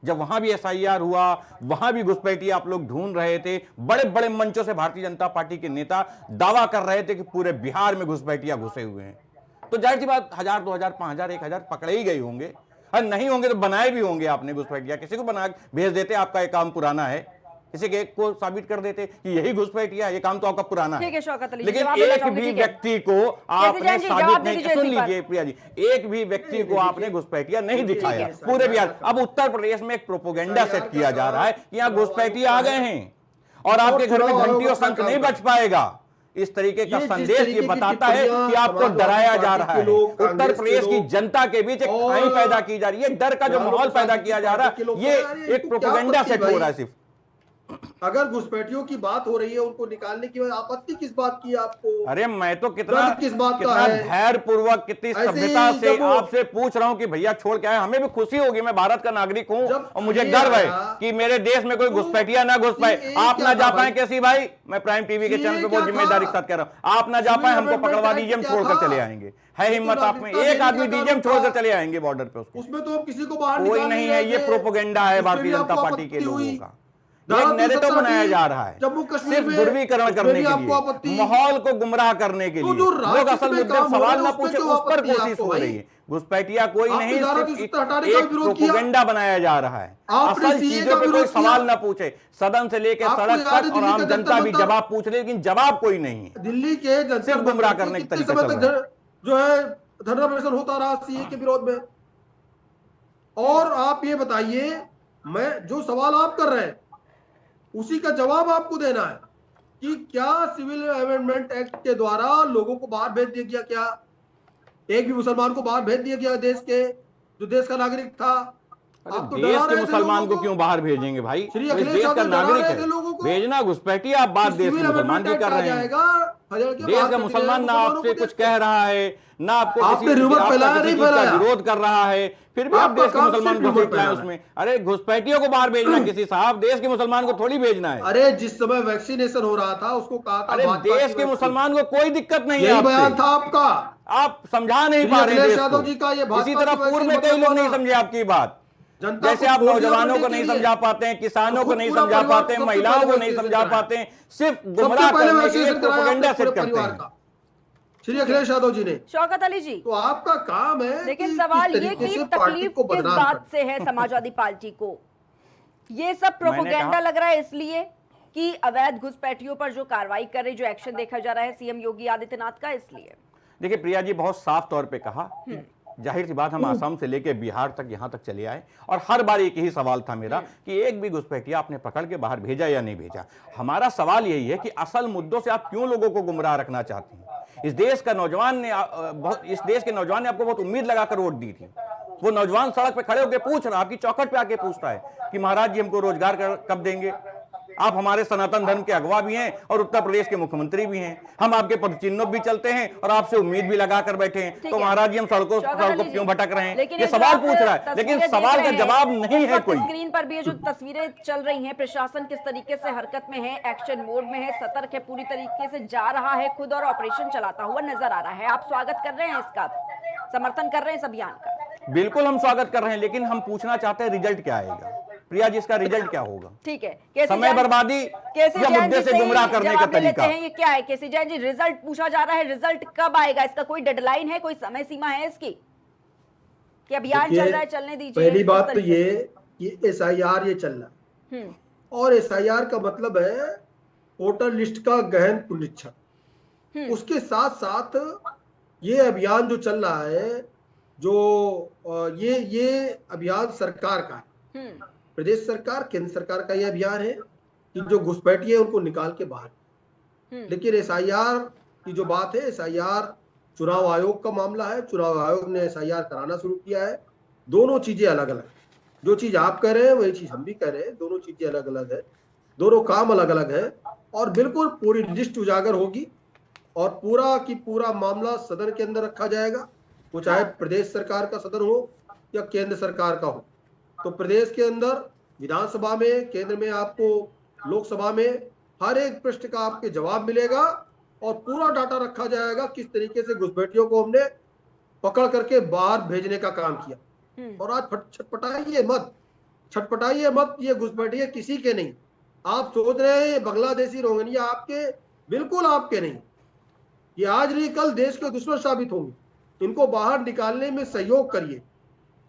जब वहां भी एसआईआर हुआ, वहां भी घुसपैठिया आप लोग ढूंढ रहे थे, बड़े बड़े मंचों से भारतीय जनता पार्टी के नेता दावा कर रहे थे कि पूरे बिहार में घुसपैठिया घुसे हुए हैं। तो जाहिर सी बात 1000, 2000, 5000, 1000 पकड़े ही गए होंगे, और नहीं होंगे तो बनाए भी होंगे आपने घुसपैठिया। किसी को बना भेज देते, आपका ये काम पुराना है, किसी के एक को साबित कर देते कि यही घुसपैठिया, ये काम तो आपका पुराना ठीक है शौकत अली जी, लेकिन जवाब देना एक चाहूंगी, भी ठीक है। व्यक्ति को आपने जी, साबित जवाब दे नहीं, दीजिए सुन इसी पर। लीजिए प्रिया जी, एक भी व्यक्ति को आपने घुसपैठिया नहीं दिखाया पूरे बिहार। अब उत्तर प्रदेश में एक प्रोपोगेंडा सेट किया जा रहा है कि यहाँ घुसपैठिया आ गए हैं और आपके घर में घंटी और शंख नहीं बच पाएगा। इस तरीके का संदेश ये बताता है कि आपको डराया जा रहा है। उत्तर प्रदेश की जनता के बीच एक खाई पैदा की जा रही है, डर का जो माहौल पैदा किया जा रहा है, ये एक प्रोपोगेंडा सेट हो रहा है सिर्फ। अगर घुसपैठियों की बात हो रही है, उनको निकालने की आपत्ति किस बात की आपको? अरे मैं तो कितना किस बात का है? धैर्य पूर्वक, कितनी सभ्यता से आपसे पूछ रहा हूं कि भैया छोड़ के आए। हमें भी खुशी होगी, मैं भारत का नागरिक हूं और मुझे गर्व है कि मेरे देश में कोई घुसपैठिया ना घुस पाए। आप ना जा पाए कैसी भाई, मैं प्राइम टीवी के चैनल पे बहुत जिम्मेदारी के साथ कह रहा हूं, आप ना जा पाए, हमको पकड़वा दीजिए, हम छोड़कर चले आएंगे। है हिम्मत आप में, एक आदमी दीजिए, हम छोड़कर चले आएंगे बॉर्डर पे। उसमें तो किसी को बाहर कोई नहीं है, ये प्रोपोगेंडा है भारतीय जनता पार्टी के लोगों का। एक नैरेटिव बनाया जा रहा है सिर्फ ध्रुवीकरण करने के लिए, माहौल को गुमराह करने के लिए। लोग असल मुद्दे सवाल ना पूछे, उस पर कोशिश हो रही है। घुसपैठिया कोई नहीं, सिर्फ एक प्रोपोगेंडा बनाया जा रहा है। असल चीजों पे कोई सवाल ना पूछे, सदन से लेकर सड़क तक, और आम जनता भी जवाब पूछ रही है, लेकिन जवाब कोई नहीं है। दिल्ली के सिर्फ गुमराह करने के तरीके चल रहा है। जो है धरना प्रदर्शन होता रहा सीए के विरोध में। और आप ये बताइए, मैं जो सवाल आप कर रहे हैं उसी का जवाब आपको देना है कि क्या सिविल अमेंडमेंट एक्ट के द्वारा लोगों को बाहर भेज दिया गया? क्या एक भी मुसलमान को बाहर भेज दिया गया देश के, जो देश का नागरिक था? आप तो देश के मुसलमान को क्यों बाहर भेजेंगे भाई? इस देश का नागरिक है, भेजना घुसपैठिया आप बात देश के मुसलमान की कर रहे हैं। देश का मुसलमान ना आपसे कुछ कह रहा है, ना आपको किसी चीज का विरोध कर रहा है, फिर भी आप देश के मुसलमान को घुस लाए उसमें। अरे घुसपैठियों को बाहर भेजना किसी साहब, देश के मुसलमान को थोड़ी भेजना है। अरे जिस समय वैक्सीनेशन हो रहा था उसको कहा था, अरे देश के मुसलमान को कोई दिक्कत नहीं है। यही बयान था आपका, आप समझा नहीं पा रहे देश यादव जी का। ये को इसी तरह पूर्व में कई लोग नहीं समझे आपकी बात। जैसे आप नौजवानों को नहीं समझा पाते हैं, किसानों को नहीं समझा पाते हैं, महिलाओं को नहीं समझा पाते हैं, सिर्फ गुमराह करने के लिए प्रोपेगेंडा सेट करते हैं। श्री अखिलेश यादव जी ने। शौकत अली जी, तो आपका काम है, लेकिन सवाल ये कि तकलीफ किस बात से है समाजवादी पार्टी को? ये सब प्रोपेगेंडा लग रहा है इसलिए कि अवैध घुसपैठियों पर जो कार्रवाई कर रही, जो एक्शन देखा जा रहा है सीएम योगी आदित्यनाथ का, इसलिए? देखिए प्रिया जी बहुत साफ तौर पे कहा, जाहिर सी बात हम आसाम से लेके बिहार तक यहां तक चले आए और हर बार एक ही सवाल था मेरा कि एक भी घुसपैठिया आपने पकड़ के बाहर भेजा या नहीं भेजा। हमारा सवाल यही है कि असल मुद्दों से आप क्यों लोगों को गुमराह रखना चाहते हैं? इस देश के नौजवान ने आपको बहुत उम्मीद लगाकर वोट दी थी। वो नौजवान सड़क पे खड़े होकर पूछ रहा, आपकी चौखट पे आके पूछता है कि महाराज जी हमको रोजगार कब देंगे? आप हमारे सनातन धर्म के अगवा भी हैं और उत्तर प्रदेश के मुख्यमंत्री भी हैं, हम आपके पदचिन्हों भी चलते हैं और आपसे उम्मीद भी लगा कर बैठे हैं, तो महाराज जी हम सड़कों क्यों भटक रहे हैं? ये सवाल पूछ रहा है, लेकिन सवाल का जवाब नहीं है कोई। स्क्रीन पर भी जो तस्वीरें चल रही हैं, प्रशासन किस तरीके से हरकत में है, एक्शन मोड में है, सतर्क है, पूरी तरीके से जा रहा है खुद और ऑपरेशन चलाता हुआ नजर आ रहा है। आप स्वागत कर रहे हैं इसका, समर्थन कर रहे हैं इस अभियान का? बिल्कुल हम स्वागत कर रहे हैं, लेकिन हम पूछना चाहते हैं रिजल्ट क्या आएगा। प्रिया जी इसका रिजल्ट क्या होगा? ठीक है, समय बर्बादी या मुद्दे से गुमराह करने का तरीका? ये क्या है केसी जैन जी? रिजल्ट पूछा जा रहा है, रिजल्ट कब आएगा? इसका कोई डेडलाइन है, कोई समय सीमा है इसकी कि अभियान चल रहा है, चलने दीजिए? पहली बात तो ये कि SIR ये चल रहा है और SIR का मतलब है वोटर लिस्ट का गहन पुनरीक्षण। उसके साथ साथ ये अभियान जो चल रहा है, जो ये अभियान सरकार का है, प्रदेश सरकार केंद्र सरकार का ये अभियान है कि जो घुसपैठी है उनको निकाल के बाहर। लेकिन SIR की जो बात है, SIR चुनाव आयोग का मामला है, चुनाव आयोग ने SIR कराना शुरू किया है। दोनों चीजें अलग अलग, जो चीज आप कह रहे हैं वही चीज हम भी कह रहे हैं, दोनों चीजें अलग अलग है, दोनों काम अलग अलग है और बिल्कुल पूरी लिस्ट उजागर होगी और पूरा की पूरा मामला सदन के अंदर रखा जाएगा, वो चाहे प्रदेश सरकार का सदन हो या केंद्र सरकार का हो। तो प्रदेश के अंदर विधानसभा में, केंद्र में, आपको लोकसभा में हर एक प्रश्न का आपके जवाब मिलेगा और पूरा डाटा रखा जाएगा किस तरीके से घुसपैठियों को हमने पकड़ करके बाहर भेजने का काम किया। और आज छटपटाइए मत, ये घुसपैठिए किसी के नहीं। आप सोच रहे हैं बांग्लादेशी रोहिंग्या आपके, बिल्कुल आपके नहीं। ये आज नहीं कल देश के दुश्मन साबित होंगे। इनको बाहर निकालने में सहयोग करिए।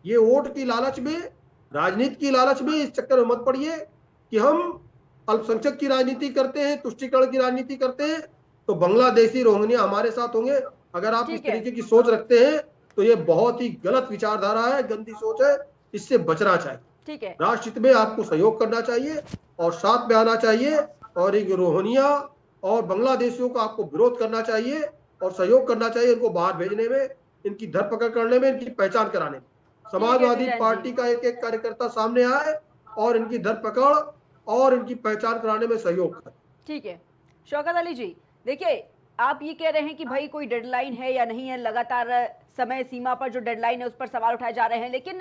ये वोट की लालच में, राजनीति की लालच में इस चक्कर में मत पड़िए कि हम अल्पसंख्यक की राजनीति करते हैं, तुष्टीकरण की राजनीति करते हैं तो बांग्लादेशी रोहिंग्या हमारे साथ होंगे। अगर आप इस तरीके की सोच रखते हैं तो ये बहुत ही गलत विचारधारा है, गंदी सोच है, इससे बचना चाहिए। ठीक है, राष्ट्रहित में आपको सहयोग करना चाहिए और साथ में आना चाहिए और एक रोहिंग्या और बांग्लादेशियों का आपको विरोध करना चाहिए और सहयोग करना चाहिए इनको बाहर भेजने में, इनकी धरपकड़ करने में, इनकी पहचान कराने में। समाजवादी पार्टी का एक एक कार्यकर्ता सामने आए और इनकी धरपकड़ और इनकी पहचान कराने में सहयोग करें। ठीक है शौकत अली जी, देखिए आप ये कह रहे हैं कि भाई कोई डेडलाइन है या नहीं है, लगातार समय सीमा पर जो डेडलाइन है उस पर सवाल उठाए जा रहे हैं, लेकिन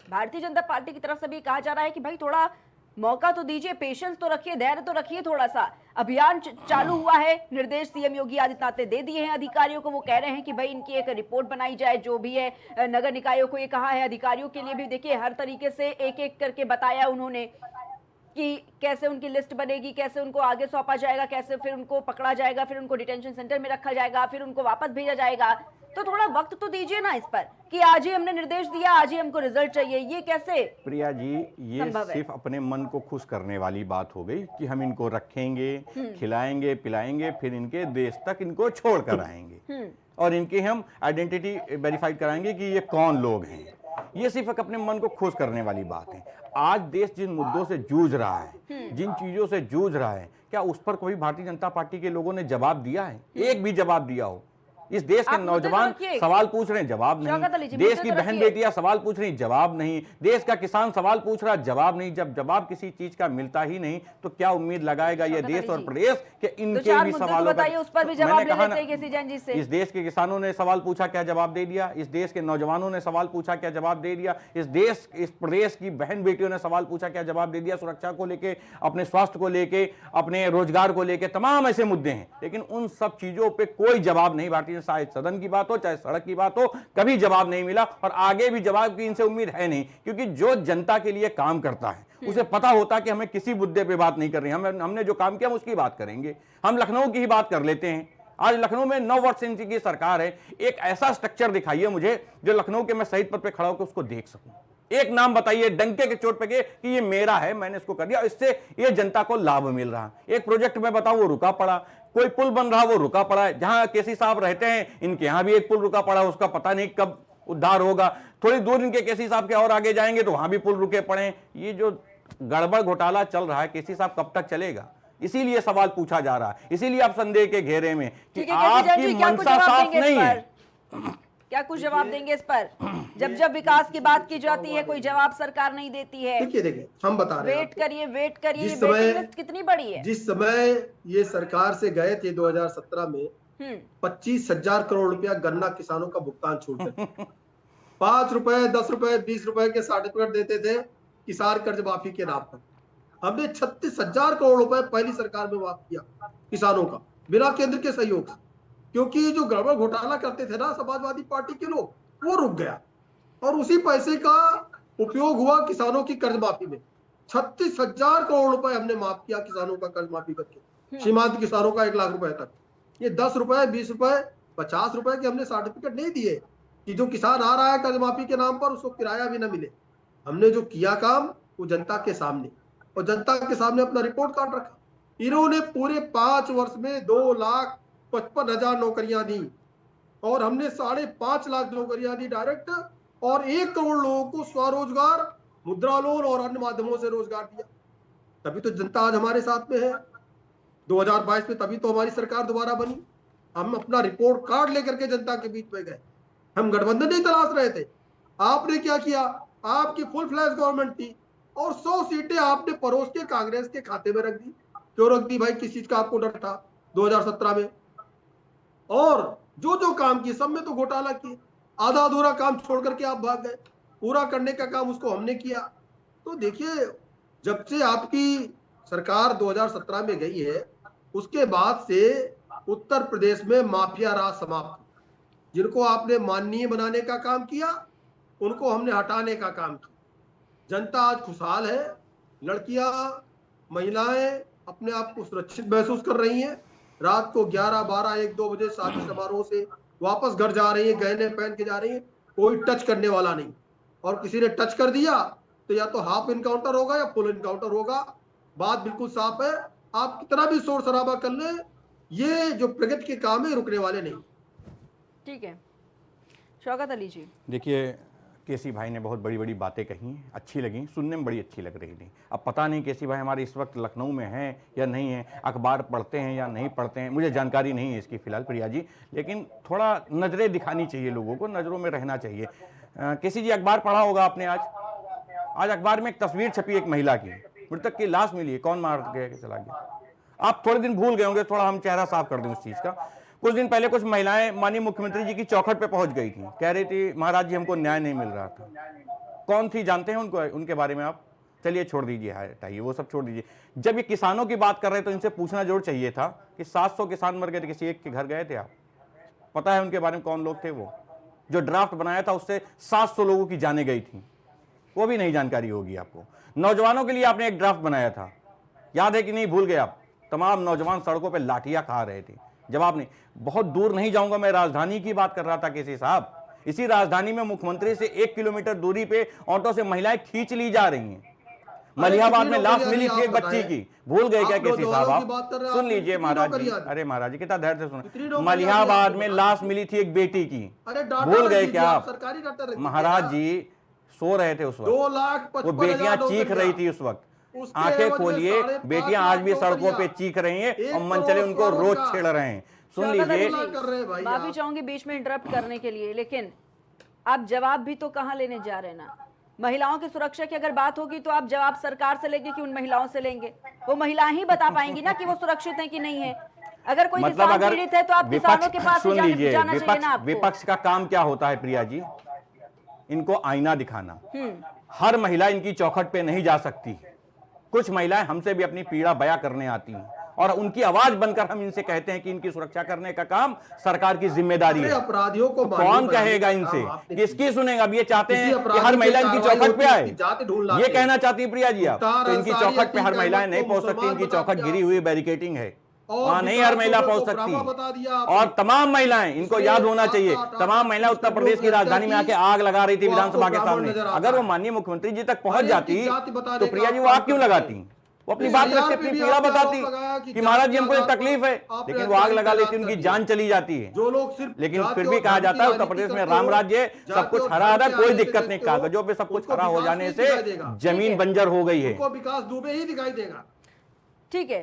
भारतीय जनता पार्टी की तरफ से भी कहा जा रहा है कि भाई थोड़ा मौका तो दीजिए, पेशेंस तो रखिए, धैर्य तो रखिए थोड़ा सा। अभियान चालू हुआ है, निर्देश सीएम योगी आदित्यनाथ ने दे दिए हैं अधिकारियों को। वो कह रहे हैं कि भाई इनकी एक रिपोर्ट बनाई जाए, जो भी है नगर निकायों को ये कहा है, अधिकारियों के लिए भी देखिए हर तरीके से एक एक करके बताया उन्होंने कि कैसे उनकी लिस्ट बनेगी, कैसे उनको आगे सौंपा जाएगा, कैसे फिर उनको पकड़ा जाएगा, फिर उनको डिटेंशन सेंटर में रखा जाएगा, फिर उनको वापस भेजा जाएगा। तो थोड़ा वक्त तो दीजिए ना इस पर कि आज ही हमने निर्देश दिया, आज ही हमको रिजल्ट चाहिए। ये कैसे प्रिया जी, ये सिर्फ अपने मन को खुश करने वाली बात हो गई कि हम इनको रखेंगे, खिलाएंगे, पिलाएंगे, फिर इनके देश तक इनको छोड़ कर आएंगे और इनकी हम आइडेंटिटी वेरीफाई कराएंगे कि ये कौन लोग हैं। ये सिर्फ अपने मन को खुश करने वाली बात है। आज देश जिन मुद्दों से जूझ रहा है, जिन चीजों से जूझ रहा है, क्या उस पर कोई भारतीय जनता पार्टी के लोगों ने जवाब दिया है? एक भी जवाब दिया हो? इस देश के नौजवान सवाल पूछ रहे हैं, जवाब नहीं। देश की बहन बेटियां सवाल पूछ रही, जवाब नहीं। देश का किसान सवाल पूछ रहा, जवाब नहीं। जब जवाब किसी चीज का मिलता ही नहीं तो क्या उम्मीद लगाएगा ये देश और प्रदेश कि इनके भी सवालों का? मैंने कहा ना, इस देश के किसानों ने सवाल पूछा, क्या जवाब दे दिया? इस देश के नौजवानों ने सवाल पूछा, क्या जवाब दे दिया? इस प्रदेश की बहन बेटियों ने सवाल पूछा, क्या जवाब दे दिया? सुरक्षा को लेके, अपने स्वास्थ्य को लेके, अपने रोजगार को लेके तमाम ऐसे मुद्दे हैं, लेकिन उन सब चीजों पर कोई जवाब नहीं। भारतीय चाहे सदन की बात हो, चाहे सड़क की बात हो, कभी जवाब नहीं मिला और आगे भी जवाब की इनसे उम्मीद है नहीं, क्योंकि जो जनता के लिए काम करता है उसे पता होता है कि हमें किसी मुद्दे पे बात नहीं करनी, हमने जो काम किया हम उसकी बात करेंगे। हम लखनऊ की ही बात कर लेते हैं। आज लखनऊ में 9 वर्ष से इनकी सरकार है। एक ऐसा स्ट्रक्चर दिखाइए मुझे जो लखनऊ के मैं शहीद पथ पे खड़ा होकर उसको देख सकूं। एक नाम बताइए डंके के चोट पे कि ये मेरा है, मैंने इसको कर दिया, इससे ये जनता को लाभ मिल रहा। एक प्रोजेक्ट में बताओ वो रुका पड़ा, कोई पुल बन रहा वो रुका पड़ा है। जहां केसी साहब रहते हैं इनके यहां भी एक पुल रुका पड़ा, उसका पता नहीं कब उद्धार होगा। थोड़ी दूर इनके केसी साहब के और आगे जाएंगे तो वहां भी पुल रुके पड़े हैं। ये जो गड़बड़ घोटाला चल रहा है, केसी साहब कब तक चलेगा? इसीलिए सवाल पूछा जा रहा है, इसीलिए आप संदेह के घेरे में कि आपकी मंशा साफ नहीं है। क्या कुछ जवाब देंगे इस पर? जब विकास की बात की जाती है कोई जवाब सरकार नहीं देती है। देखिए हम बता रहे हैं, वेट करिए, वेटिंग लिस्ट कितनी बड़ी है? जिस समय ये सरकार से गए थे 2017 में 25,000 करोड़ रुपया गन्ना किसानों का भुगतान छूट गया। 5 रुपए, 10 रुपए, 20 रुपए के सर्टिफिकेट देते थे किसान कर्ज माफी के नाम पर। हमने 36,000 करोड़ रुपए पहली सरकार में माफ किया किसानों का, बिना केंद्र के सहयोग से, क्योंकि जो गड़बड़ घोटाला करते थे ना समाजवादी पार्टी के लोग, वो रुक गया और उसी पैसे का उपयोग हुआ किसानों की कर्ज माफी में। 36,000 करोड़ रुपए हमने माफ किया किसानों का कर्ज माफी करके, सीमांत किसानों का 1 लाख रुपए तक। ये 10 रुपए, 20 रुपए, 50 रुपए के हमने सर्टिफिकेट नहीं दिए कि जो किसान आ रहा है कर्ज माफी के नाम पर उसको किराया भी ना मिले। हमने जो किया काम वो जनता के सामने, और जनता के सामने अपना रिपोर्ट कार्ड रखा। इन्होंने पूरे 5 वर्ष में 2,55,000 नौकरियां दी, और हमने 5.5 लाख नौकरियां दी डायरेक्ट, और 1 करोड़ लोगों को स्वरोजगार, मुद्रा लोन और अन्य माध्यमों से रोजगार दिया। तभी तो जनता आज हमारे साथ में है। 2022 में तभी तो हमारी सरकार दोबारा बनी। हम अपना रिपोर्ट कार्ड लेकर के जनता के बीच में गए। हम गठबंधन नहीं तलाश रहे थे। आपने क्या किया? आपकी फुल फ्लैश गवर्नमेंट थी और 100 सीटें आपने परोस के कांग्रेस के खाते में रख दी। क्यों रख दी भाई? किस चीज का आपको डर था 2017 में? और जो काम किए सब में तो घोटाला किए। आधा अधूरा काम छोड़ करके आप भाग गए। पूरा करने का काम उसको हमने किया। तो देखिए, जब से आपकी सरकार 2017 में गई है, उसके बाद से उत्तर प्रदेश में माफिया राज समाप्त। जिनको आपने माननीय बनाने का काम किया, उनको हमने हटाने का काम किया। जनता आज खुशहाल है। लड़कियां, महिलाएं अपने आप को सुरक्षित महसूस कर रही हैं। रात को 11, 12, 1, 2 बजे शादी समारोह से वापस घर जा रही है, गहने पहन के जा रही है। कोई टच करने वाला नहीं, और किसी ने टच कर दिया तो या तो हाफ इनकाउंटर होगा या फुल इनकाउंटर होगा। बात बिल्कुल साफ है। आप कितना भी शोर शराबा कर ले, ये जो प्रगति के काम है रुकने वाले नहीं। ठीक है, शौकत अली जी। देखिए, केसी भाई ने बहुत बड़ी बड़ी बातें कही, अच्छी लगी, सुनने में बड़ी अच्छी लग रही थी। अब पता नहीं केसी भाई हमारे इस वक्त लखनऊ में हैं या नहीं हैं, अखबार पढ़ते हैं या नहीं पढ़ते हैं, मुझे जानकारी नहीं है इसकी फिलहाल प्रिया जी। लेकिन थोड़ा नज़रें दिखानी चाहिए लोगों को, नज़रों में रहना चाहिए। केसी जी, अखबार पढ़ा होगा आपने आज अखबार में एक तस्वीर छपी एक महिला की, मृतक की लाश मिली है। कौन मार के चला गया? आप थोड़े दिन भूल गए होंगे, थोड़ा हम चेहरा साफ कर दें उस चीज़ का। कुछ दिन पहले कुछ महिलाएं माननीय मुख्यमंत्री जी की चौखट पे पहुंच गई थी, कह रही थी महाराज जी हमको न्याय नहीं मिल रहा था। कौन थी जानते हैं उनको, उनके बारे में आप? चलिए छोड़ दीजिए, हटाइए वो सब, छोड़ दीजिए। जब ये किसानों की बात कर रहे तो इनसे पूछना जरूर चाहिए था कि 700 किसान मर गए थे, किसी एक के घर गए थे आप? पता है उनके बारे में कौन लोग थे? वो जो ड्राफ्ट बनाया था उससे 700 लोगों की जाने गई थी, वो भी नहीं जानकारी होगी आपको। नौजवानों के लिए आपने एक ड्राफ्ट बनाया था, याद है कि नहीं? भूल गए आप? तमाम नौजवान सड़कों पर लाठियां खा रहे थे, जवाब नहीं। बहुत दूर नहीं जाऊंगा, मैं राजधानी की बात कर रहा था केसी साहब। इसी राजधानी में मुख्यमंत्री से 1 किलोमीटर दूरी पे ऑटो से महिलाएं खींच ली जा रही हैं। मलिहाबाद में लाश मिली थी एक बच्ची की, भूल गए क्या केसी साहब आप? सुन लीजिए महाराज जी, अरे महाराज जी कितना धैर्य से सुनो। मलिहाबाद में लाश मिली थी एक बेटी की, भूल गए क्या आप? महाराज जी सो रहे थे उस वक्त, वो बेटियां चीख रही थी उस वक्त। आंखें खोलिए, बेटियां आज भी सड़कों पे चीख रही हैं और मन चले उनको रोज छेड़ रहे हैं। सुन लीजिए, माफी चाहूंगी बीच में इंटरप्ट करने के लिए, लेकिन आप जवाब भी तो कहां लेने जा रहे हैं ना। महिलाओं की सुरक्षा की अगर बात होगी तो आप जवाब सरकार से लेंगे कि उन महिलाओं से लेंगे? वो महिलाएं ही बता पाएंगी ना कि वो सुरक्षित हैं कि नहीं है। अगर कोई मतलब किसान पीड़ित है तो आप किसानों के पास सुन लीजिए, जाना चाहिए ना आपको। विपक्ष का काम क्या होता है प्रिया जी? इनको आईना दिखाना। हर महिला इनकी चौखट पे नहीं जा सकती। कुछ महिलाएं हमसे भी अपनी पीड़ा बयां करने आती हैं और उनकी आवाज बनकर हम इनसे कहते हैं कि इनकी सुरक्षा करने का काम सरकार की जिम्मेदारी है। अपराधियों को कौन कहेगा इनसे? किसकी सुनेगा? अब ये चाहते हैं कि हर महिला इनकी चौखट पे आए, ये कहना चाहती है प्रिया जी आप? तो इनकी चौखट पे हर महिलाएं नहीं पहुंच सकती, इनकी चौखट गिरी हुई बैरिकेटिंग है, वहां नहीं हर महिला पहुंच सकती। और तमाम महिलाएं, इनको याद होना चाहिए, तमाम महिलाएं उत्तर प्रदेश की राजधानी में आके आग लगा रही थी विधानसभा के सामने। अगर वो माननीय मुख्यमंत्री जी तक पहुंच जाती तो प्रिया जी वो आग क्यों लगाती? वो अपनी बात रखते, अपनी पीड़ा बताती कि महाराज जी हमको एक तकलीफ है, लेकिन वो आग लगा लेती, उनकी जान चली जाती है। जो लोग सिर्फ, लेकिन फिर भी कहा जाता है उत्तर प्रदेश में राम राज्य, सब कुछ हरा हरा, कोई दिक्कत नहीं। कागजों पे सब कुछ हरा हो जाने से जमीन बंजर हो गई है, विकास दुबे ही दिखाई देगा। ठीक है,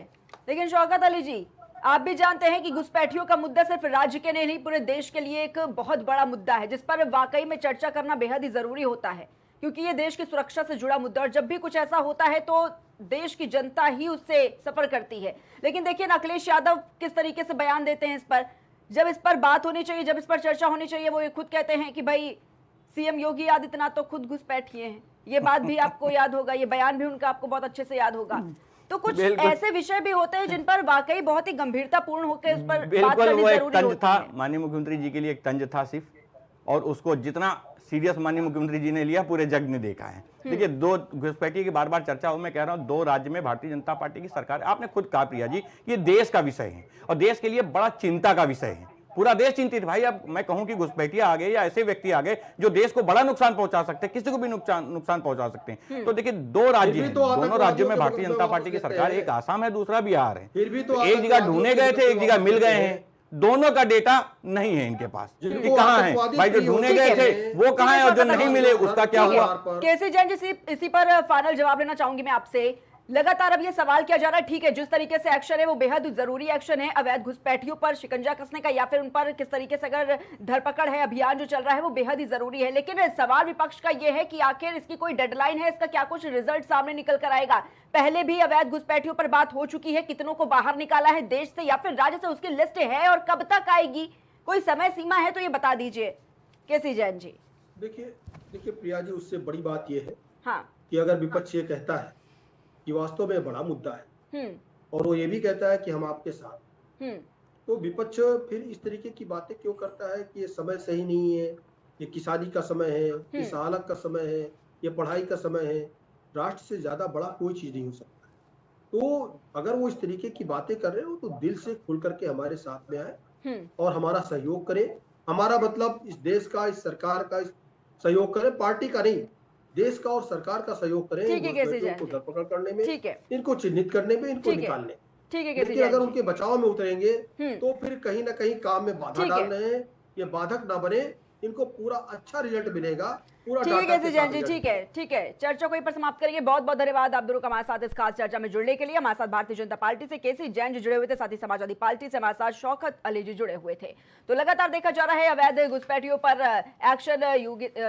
लेकिन शौकत अली जी, आप भी जानते हैं कि घुसपैठियों का मुद्दा सिर्फ राज्य के नहीं पूरे देश के लिए एक बहुत बड़ा मुद्दा है, जिस पर वाकई में चर्चा करना बेहद ही जरूरी होता है, क्योंकि ये देश की सुरक्षा से जुड़ा मुद्दा, और जब भी कुछ ऐसा होता है तो देश की जनता ही उससे सफर करती है। लेकिन देखिए ना, अखिलेश यादव किस तरीके से बयान देते हैं इस पर। जब इस पर बात होनी चाहिए, जब इस पर चर्चा होनी चाहिए, वो ये खुद कहते हैं कि भाई सीएम योगी आदित्यनाथ तो खुद घुसपैठिए हैं। ये बात भी आपको याद होगा, ये बयान भी उनका आपको बहुत अच्छे से याद होगा। तो कुछ ऐसे विषय भी होते हैं जिन पर वाकई बहुत ही गंभीरतापूर्ण होकर उस पर बात करनी जरूरी होती है। था माननीय मुख्यमंत्री जी के लिए एक तंज था सिर्फ, और उसको जितना सीरियस माननीय मुख्यमंत्री जी ने लिया, पूरे जग ने देखा है। देखिए, दो घुसपैठी की बार बार चर्चा हो, मैं कह रहा हूं 2 राज्य में भारतीय जनता पार्टी की सरकार, आपने खुद कहा प्रिया जी, ये देश का विषय है और देश के लिए बड़ा चिंता का विषय है। पूरा देश चिंतित भाई। अब मैं कहूं कि घुसपैठिया आ गए या ऐसे व्यक्ति आ गए जो देश को बड़ा नुकसान पहुंचा सकते हैं, किसी को भी नुकसान पहुंचा सकते हैं। तो देखिए, 2 राज्य हैं, दोनों राज्यों में भारतीय जनता पार्टी की सरकार, एक आसाम है, दूसरा बिहार है। एक जगह ढूंढे गए थे, एक जगह मिल गए हैं, दोनों का डेटा नहीं है इनके पास कि कहां है भाई। जो ढूंढे गए थे वो कहां है और जो नहीं मिले उसका क्या हुआ। केसी जैन जी, इसी पर फाइनल जवाब लेना चाहूंगी मैं आपसे। लगातार अब ये सवाल किया जा रहा है, ठीक है, जिस तरीके से एक्शन है वो बेहद जरूरी एक्शन है, अवैध घुसपैठियों पर शिकंजा कसने का या फिर उन पर किस तरीके से अगर धरपकड़ है, अभियान जो चल रहा है वो बेहद ही जरूरी है। लेकिन सवाल विपक्ष का ये है कि आखिर इसकी कोई डेडलाइन है, इसका क्या कुछ रिजल्ट सामने निकल कर आएगा। पहले भी अवैध घुसपैठियों पर बात हो चुकी है, कितनों को बाहर निकाला है देश से या फिर राज्य से, उसकी लिस्ट है और कब तक आएगी, कोई समय सीमा है तो ये बता दीजिए केसी जैन जी। देखिए प्रिया जी, उससे बड़ी बात यह है हाँ, कि अगर विपक्ष ये कहता है कि वास्तव में बड़ा मुद्दा है और वो ये भी कहता है कि हम आपके साथ, तो विपक्ष फिर इस तरीके की बातें क्यों करता है कि ये समय सही नहीं है, ये किसानी का समय है, ये सहालक का समय है, ये पढ़ाई का समय है, राष्ट्र से ज्यादा बड़ा कोई चीज नहीं हो सकता। तो अगर वो इस तरीके की बातें कर रहे हो तो दिल से खुल करके हमारे साथ में आए और हमारा सहयोग करें। हमारा मतलब इस देश का, इस सरकार का सहयोग करें, पार्टी का नहीं, देश का और सरकार का सहयोग करें को धरपकड़ करने में, इनको चिन्हित करने में, इनको निकालने। लेकिन अगर उनके बचाव में उतरेंगे तो फिर कहीं ना कहीं काम में बाधा डाल रहे हैं। ये बाधक ना बने, इनको पूरा अच्छा रिजल्ट मिलेगा। ठीक है जैन जी, ठीक है। चर्चा को यहीं पर समाप्त करेंगे। बहुत बहुत धन्यवाद आप दोनों का हमारे साथ इस खास चर्चा में जुड़ने के लिए। हमारे साथ भारतीय जनता पार्टी से केसी जैन जी जुड़े हुए थे, साथ ही समाजवादी पार्टी से हमारे साथ शौकत अली जी जुड़े हुए थे। तो लगातार देखा जा रहा है अवैध घुसपैठियों पर एक्शन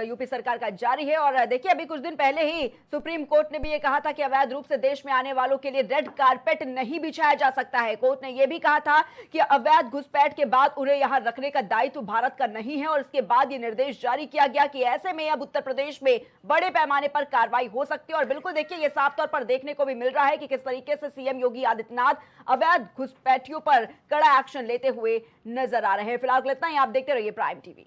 यूपी सरकार का जारी है। और देखिए, अभी कुछ दिन पहले ही सुप्रीम कोर्ट ने भी ये कहा था कि अवैध रूप से देश में आने वालों के लिए रेड कारपेट नहीं बिछाया जा सकता है। कोर्ट ने यह भी कहा था कि अवैध घुसपैठ के बाद उन्हें यहां रखने का दायित्व भारत का नहीं है। और इसके बाद ये निर्देश जारी किया गया कि ऐसे में अब उत्तर प्रदेश में बड़े पैमाने पर कार्रवाई हो सकती है। और बिल्कुल देखिए, यह साफ तौर पर देखने को भी मिल रहा है कि किस तरीके से सीएम योगी आदित्यनाथ अवैध घुसपैठियों पर कड़ा एक्शन लेते हुए नजर आ रहे हैं। फिलहाल इतना ही, आप देखते रहिए प्राइम टीवी।